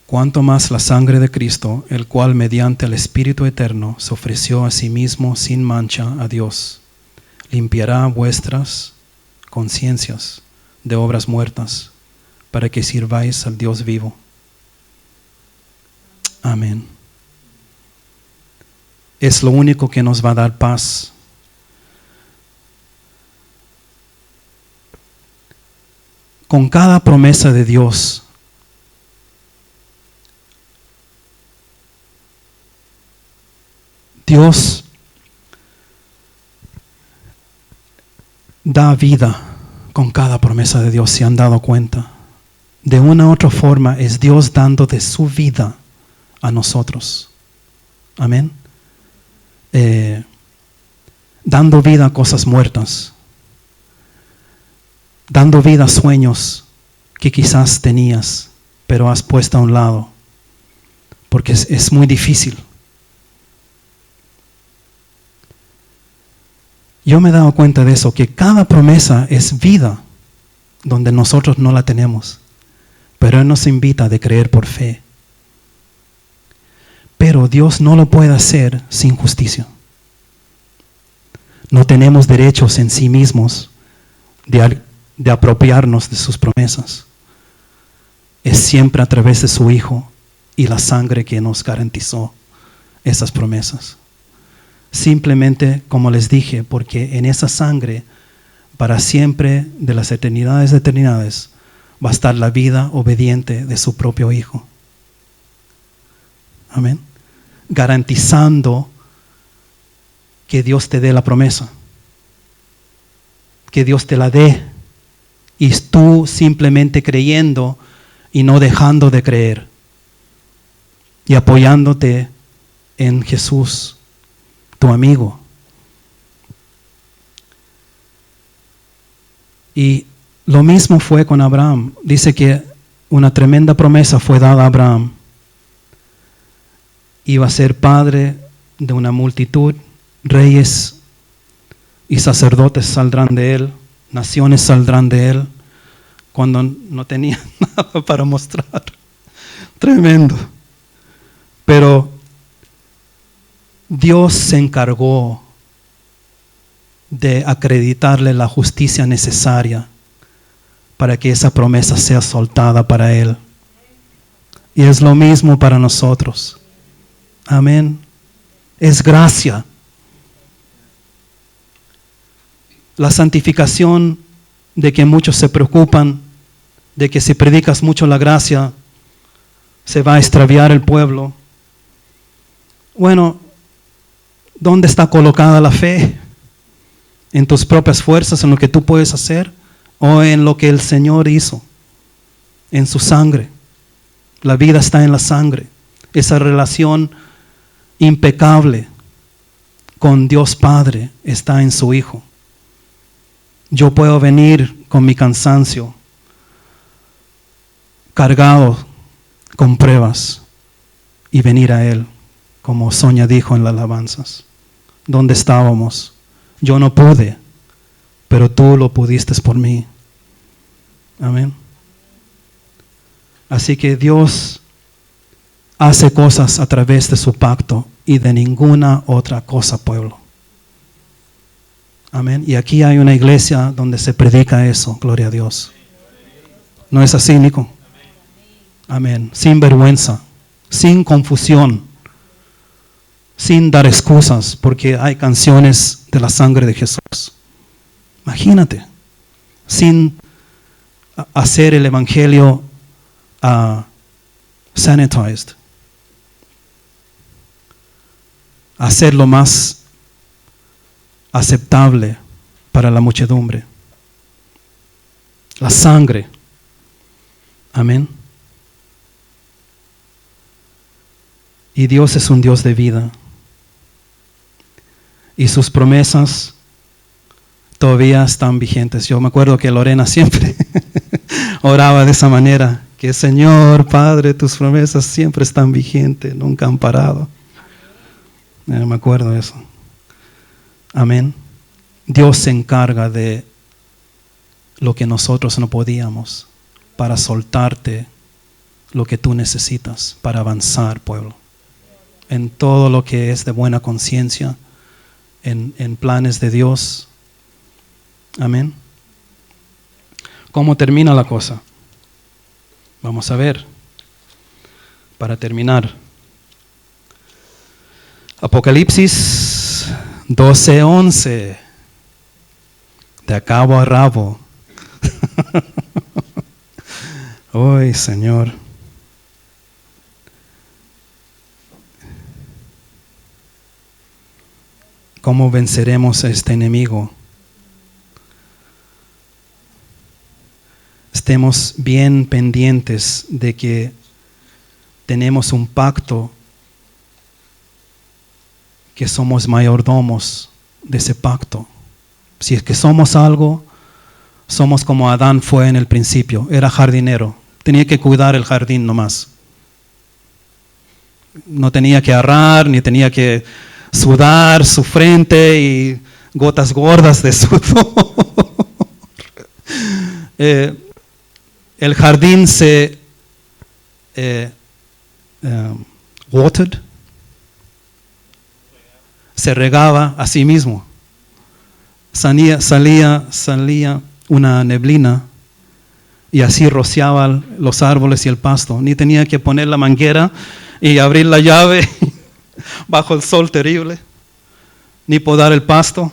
Cuanto más la sangre de Cristo, el cual mediante el Espíritu Eterno se ofreció a sí mismo sin mancha a Dios, limpiará vuestras conciencias de obras muertas, para que sirváis al Dios vivo. Amén. Es lo único que nos va a dar paz. Con cada promesa de Dios, Dios da vida con cada promesa de Dios, ¿se han dado cuenta? De una u otra forma es Dios dando de su vida a nosotros. Amén. Dando vida a cosas muertas. Dando vida a sueños que quizás tenías, pero has puesto a un lado. Porque es muy difícil. Yo me he dado cuenta de eso, que cada promesa es vida donde nosotros no la tenemos. Pero Él nos invita a creer por fe. Pero Dios no lo puede hacer sin justicia. No tenemos derechos en sí mismos de apropiarnos de sus promesas. Es siempre a través de su Hijo y la sangre que nos garantizó esas promesas. Simplemente, como les dije, porque en esa sangre, para siempre, de las eternidades de eternidades, va a estar la vida obediente de su propio Hijo. Amén. Garantizando que Dios te dé la promesa. Que Dios te la dé. Y tú simplemente creyendo y no dejando de creer. Y apoyándote en Jesús, tu amigo. Y lo mismo fue con Abraham. Dice que una tremenda promesa fue dada a Abraham. Iba a ser padre de una multitud, reyes y sacerdotes saldrán de él, naciones saldrán de él, cuando no tenía nada para mostrar. Tremendo. Pero Dios se encargó de acreditarle la justicia necesaria para que esa promesa sea soltada para él. Y es lo mismo para nosotros. Amén. Es gracia. La santificación de que muchos se preocupan, de que si predicas mucho la gracia, se va a extraviar el pueblo. Bueno, ¿dónde está colocada la fe? ¿En tus propias fuerzas, en lo que tú puedes hacer? ¿O en lo que el Señor hizo? En su sangre. La vida está en la sangre. Esa relación impecable con Dios Padre está en su Hijo. Yo puedo venir con mi cansancio, cargado con pruebas, y venir a Él, como Sonia dijo en las alabanzas. ¿Dónde estábamos? Yo no pude, pero tú lo pudiste por mí. Amén. Así que Dios hace cosas a través de su pacto y de ninguna otra cosa, pueblo. Amén. Y aquí hay una iglesia donde se predica eso, gloria a Dios. ¿No es así, Nico? Amén. Sin vergüenza, sin confusión, sin dar excusas, porque hay canciones de la sangre de Jesús. Imagínate, sin hacer el evangelio sanitized, hacerlo más aceptable para la muchedumbre. La sangre. Amén. Y Dios es un Dios de vida. Y sus promesas todavía están vigentes. Yo me acuerdo que Lorena siempre oraba de esa manera. Que Señor, Padre, tus promesas siempre están vigentes, nunca han parado. Me acuerdo de eso. Amén. Dios se encarga de lo que nosotros no podíamos para soltarte lo que tú necesitas para avanzar, pueblo. En todo lo que es de buena conciencia, en planes de Dios. Amén. ¿Cómo termina la cosa? Vamos a ver. Para terminar. Apocalipsis 12:11. De cabo a rabo. Ay, Señor. ¿Cómo venceremos a este enemigo? Estemos bien pendientes de que tenemos un pacto, que somos mayordomos de ese pacto. Si es que somos algo, somos como Adán fue en el principio, era jardinero, tenía que cuidar el jardín nomás. No tenía que arar, ni tenía que sudar su frente y gotas gordas de sudor. El jardín se watered, se regaba a sí mismo. Salía una neblina y así rociaba los árboles y el pasto. Ni tenía que poner la manguera y abrir la llave bajo el sol terrible, ni podar el pasto.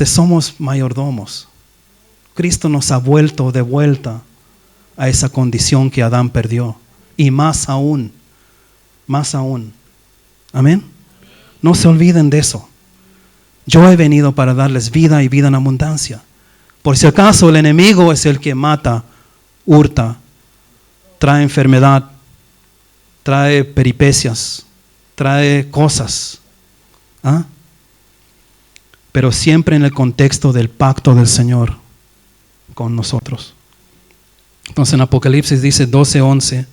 Somos mayordomos. Cristo nos ha vuelto de vuelta a esa condición que Adán perdió. Y más aún. Amén. No se olviden de eso. Yo he venido para darles vida y vida en abundancia. Por si acaso el enemigo es el que mata, hurta, trae enfermedad, trae peripecias, trae cosas. ¿Ah? Pero siempre en el contexto del pacto del Señor con nosotros. Entonces en Apocalipsis dice 12:11,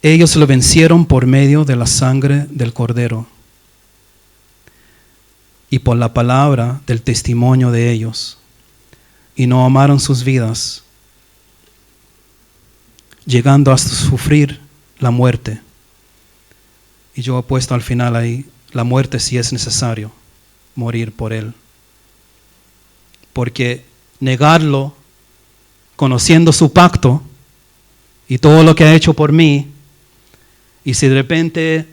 ellos lo vencieron por medio de la sangre del Cordero y por la palabra del testimonio de ellos, y no amaron sus vidas, llegando hasta sufrir la muerte. Y yo he puesto al final ahí, la muerte si es necesario, morir por Él. Porque negarlo, conociendo su pacto y todo lo que ha hecho por mí, y si de repente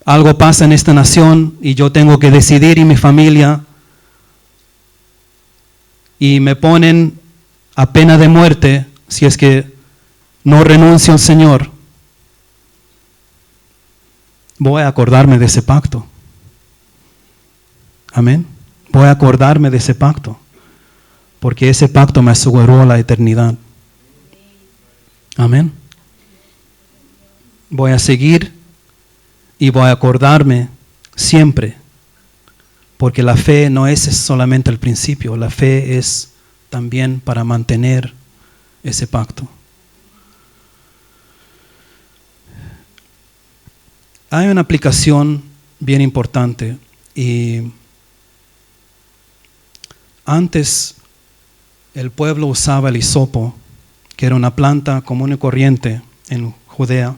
algo pasa en esta nación y yo tengo que decidir y mi familia, y me ponen a pena de muerte si es que no renuncio al Señor, voy a acordarme de ese pacto. Amén. Voy a acordarme de ese pacto, porque ese pacto me aseguró la eternidad. Amén. Voy a seguir y voy a acordarme siempre, porque la fe no es solamente el principio, la fe es también para mantener ese pacto. Hay una aplicación bien importante, y antes el pueblo usaba el hisopo, que era una planta común y corriente en Judea.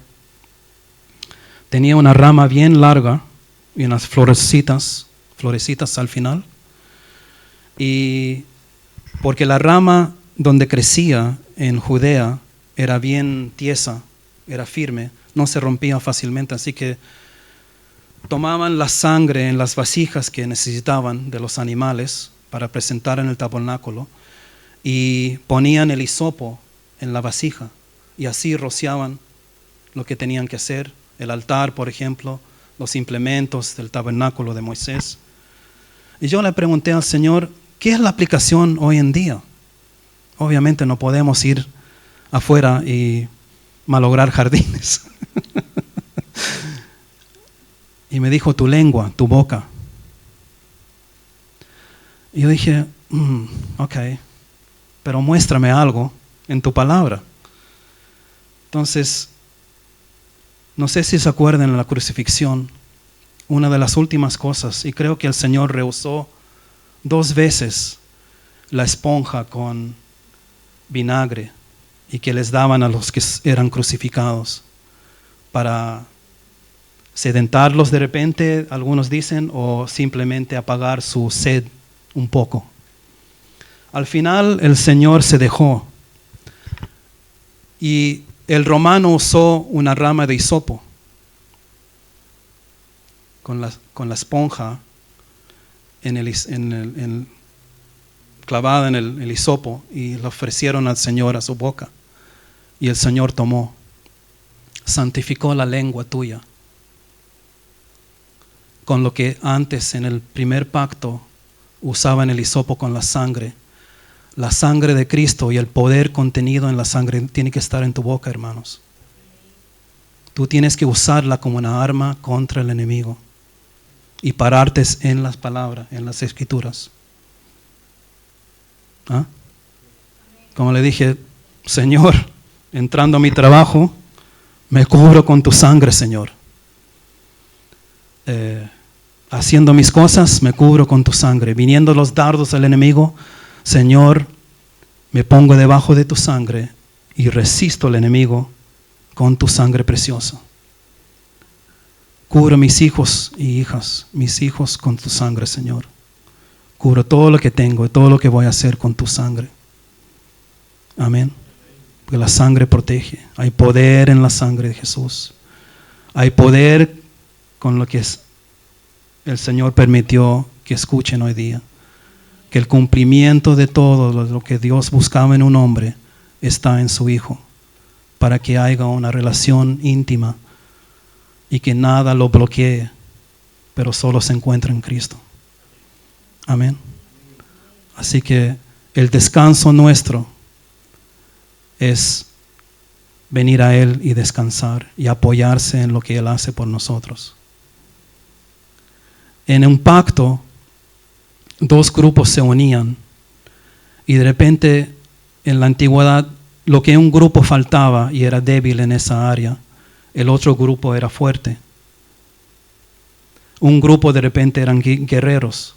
Tenía una rama bien larga y unas florecitas al final. Y porque la rama donde crecía en Judea era bien tiesa, era firme, no se rompía fácilmente, así que tomaban la sangre en las vasijas que necesitaban de los animales para presentar en el tabernáculo y ponían el hisopo en la vasija y así rociaban lo que tenían que hacer, el altar, por ejemplo, los implementos del tabernáculo de Moisés. Y yo le pregunté al Señor, ¿qué es la aplicación hoy en día? Obviamente no podemos ir afuera y malograr jardines. Y me dijo, tu lengua, tu boca. Y yo dije, ok, pero muéstrame algo en tu palabra. Entonces, no sé si se acuerdan en la crucifixión, una de las últimas cosas, y creo que el Señor rehusó 2 veces la esponja con vinagre y que les daban a los que eran crucificados para sedentarlos de repente, algunos dicen, o simplemente apagar su sed un poco. Al final el Señor se dejó y el romano usó una rama de hisopo con la esponja clavada en el hisopo, y lo ofrecieron al Señor a su boca. Y el Señor tomó, santificó la lengua tuya. con lo que antes en el primer pacto usaban el hisopo con la sangre. La sangre de Cristo y el poder contenido en la sangre tiene que estar en tu boca, hermanos. Tú tienes que usarla como una arma contra el enemigo y pararte en las palabras, en las escrituras. ¿Ah? Como le dije, Señor, entrando a mi trabajo, me cubro con tu sangre, Señor. Haciendo mis cosas, me cubro con tu sangre. Viniendo los dardos del enemigo, Señor, me pongo debajo de tu sangre y resisto al enemigo con tu sangre preciosa. Cubro mis hijos y hijas, mis hijos con tu sangre, Señor. Cubro todo lo que tengo y todo lo que voy a hacer con tu sangre. Amén. Porque la sangre protege. Hay poder en la sangre de Jesús. Hay poder con lo que el Señor permitió que escuchen hoy día. Que el cumplimiento de todo lo que Dios buscaba en un hombre está en su Hijo, para que haya una relación íntima y que nada lo bloquee, pero solo se encuentra en Cristo. Amén. Así que el descanso nuestro es venir a Él y descansar y apoyarse en lo que Él hace por nosotros. En un pacto, dos grupos se unían y de repente en la antigüedad lo que un grupo faltaba y era débil en esa área, el otro grupo era fuerte. Un grupo de repente eran guerreros,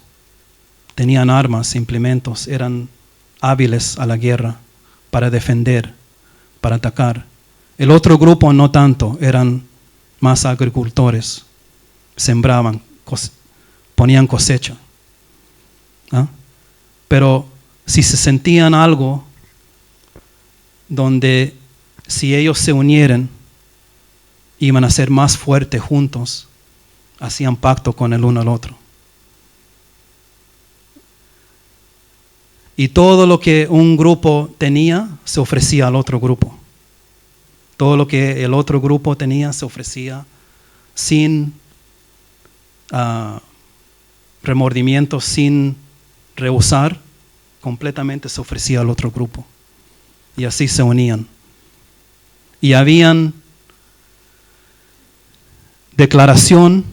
tenían armas, implementos, eran hábiles a la guerra para defender, para atacar. El otro grupo no tanto, eran más agricultores, sembraban, ponían cosecha. ¿Ah? Pero si se sentían algo donde si ellos se unieran iban a ser más fuertes juntos, hacían pacto con el uno al otro. Y todo lo que un grupo tenía se ofrecía al otro grupo. Todo lo que el otro grupo tenía se ofrecía sin remordimiento, sin rehusar, completamente se ofrecía al otro grupo. Y así se unían. Y habían declaración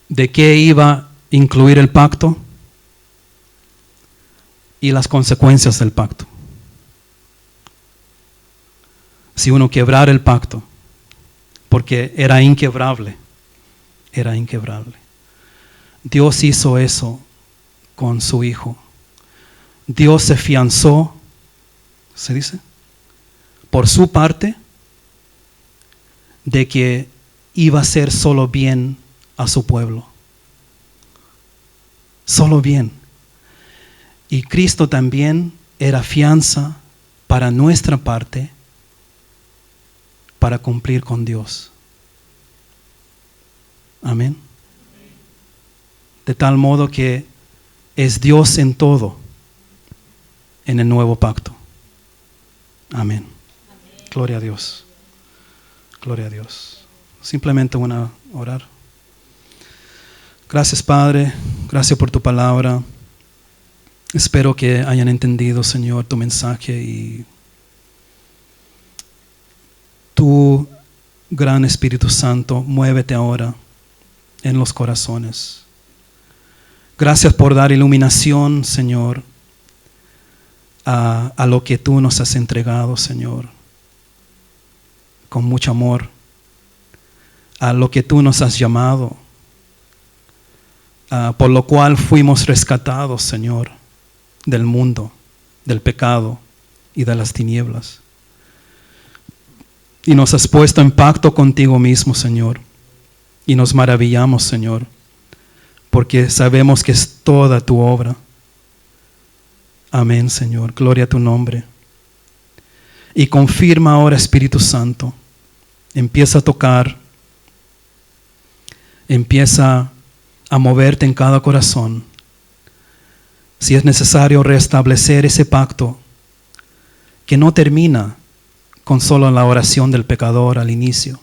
de qué iba a incluir el pacto y las consecuencias del pacto. Si uno quebrara el pacto, porque era inquebrable. Dios hizo eso con su Hijo. Dios se fianzó, ¿se dice? Por su parte, de que iba a hacer solo bien a su pueblo. Solo bien. Y Cristo también era fianza para nuestra parte, para cumplir con Dios. Amén. De tal modo que es Dios en todo en el nuevo pacto. Amén. Gloria a Dios. Gloria a Dios. Simplemente una orar. Gracias, Padre. Gracias por tu palabra. Espero que hayan entendido, Señor, tu mensaje y tu gran Espíritu Santo, muévete ahora en los corazones. Gracias por dar iluminación, Señor, a lo que tú nos has entregado, Señor, con mucho amor, a lo que tú nos has llamado, por lo cual fuimos rescatados, Señor, del mundo, del pecado y de las tinieblas. Y nos has puesto en pacto contigo mismo, Señor, y nos maravillamos, Señor, porque sabemos que es toda tu obra. Amén, Señor. Gloria a tu nombre. Y confirma ahora, Espíritu Santo. Empieza a tocar. Empieza a moverte en cada corazón. Si es necesario restablecer ese pacto que no termina con solo la oración del pecador al inicio,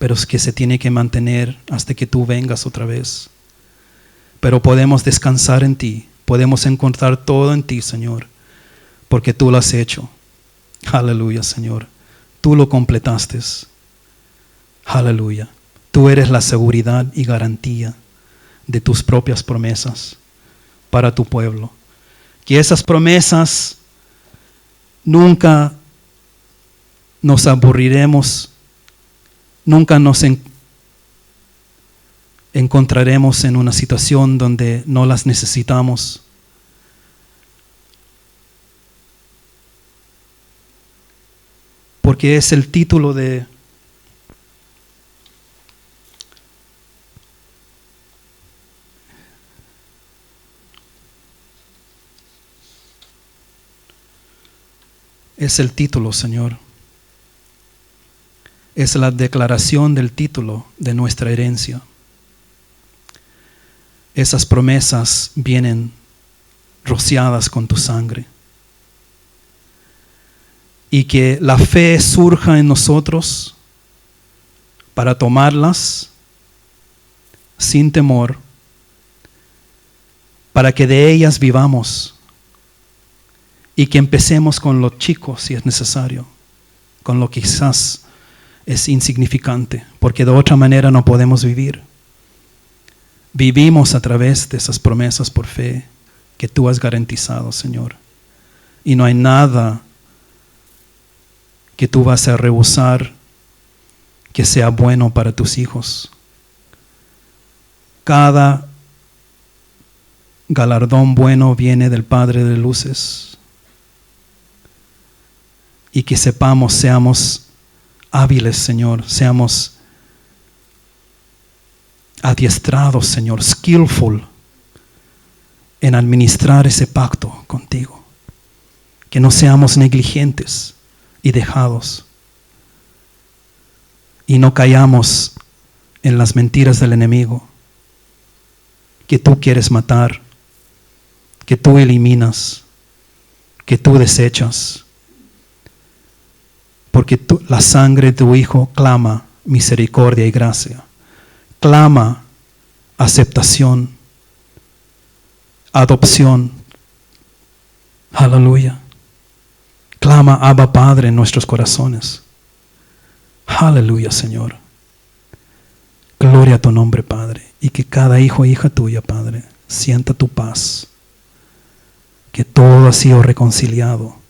pero es que se tiene que mantener hasta que tú vengas otra vez. Pero podemos descansar en ti, podemos encontrar todo en ti, Señor, porque tú lo has hecho. Aleluya, Señor. Tú lo completaste. Aleluya. Tú eres la seguridad y garantía de tus propias promesas para tu pueblo. Que esas promesas nunca nos aburriremos, nunca nos encontraremos en una situación donde no las necesitamos. Porque es el título de es el título, Señor. Es la declaración del título de nuestra herencia. Esas promesas vienen rociadas con tu sangre. Y que la fe surja en nosotros para tomarlas sin temor, para que de ellas vivamos y que empecemos con lo chico si es necesario, con lo que quizás es insignificante, porque de otra manera no podemos vivir. Vivimos a través de esas promesas por fe que tú has garantizado, Señor. Y no hay nada que tú vas a rehusar que sea bueno para tus hijos. Cada galardón bueno viene del Padre de luces. Y que sepamos, seamos hábiles, Señor, seamos adiestrados, Señor, skillful en administrar ese pacto contigo. Que no seamos negligentes y dejados. Y no callamos en las mentiras del enemigo. Que tú quieres matar, que tú eliminas, que tú desechas. Porque la sangre de tu Hijo clama misericordia y gracia. Clama aceptación, adopción. Aleluya. Clama Abba Padre en nuestros corazones. Aleluya, Señor. Gloria a tu nombre, Padre. Y que cada hijo e hija tuya, Padre, sienta tu paz. Que todo ha sido reconciliado.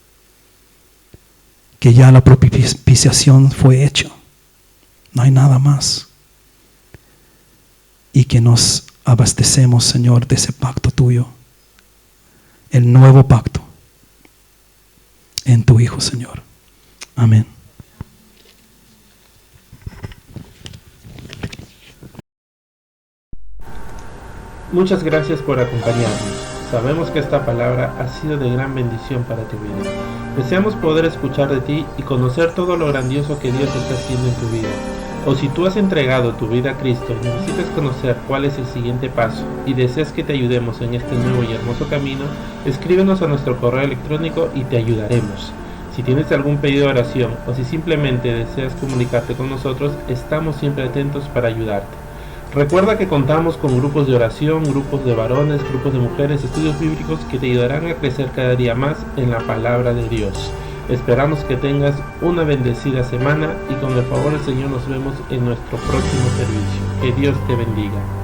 Que ya la propiciación fue hecha. No hay nada más. Y que nos abastecemos, Señor, de ese pacto tuyo. El nuevo pacto. En tu Hijo, Señor. Amén. Muchas gracias por acompañarnos. Sabemos que esta palabra ha sido de gran bendición para tu vida. Deseamos poder escuchar de ti y conocer todo lo grandioso que Dios está haciendo en tu vida. O si tú has entregado tu vida a Cristo y necesitas conocer cuál es el siguiente paso y deseas que te ayudemos en este nuevo y hermoso camino, escríbenos a nuestro correo electrónico y te ayudaremos. Si tienes algún pedido de oración o si simplemente deseas comunicarte con nosotros, estamos siempre atentos para ayudarte. Recuerda que contamos con grupos de oración, grupos de varones, grupos de mujeres, estudios bíblicos que te ayudarán a crecer cada día más en la palabra de Dios. Esperamos que tengas una bendecida semana y con el favor del Señor nos vemos en nuestro próximo servicio. Que Dios te bendiga.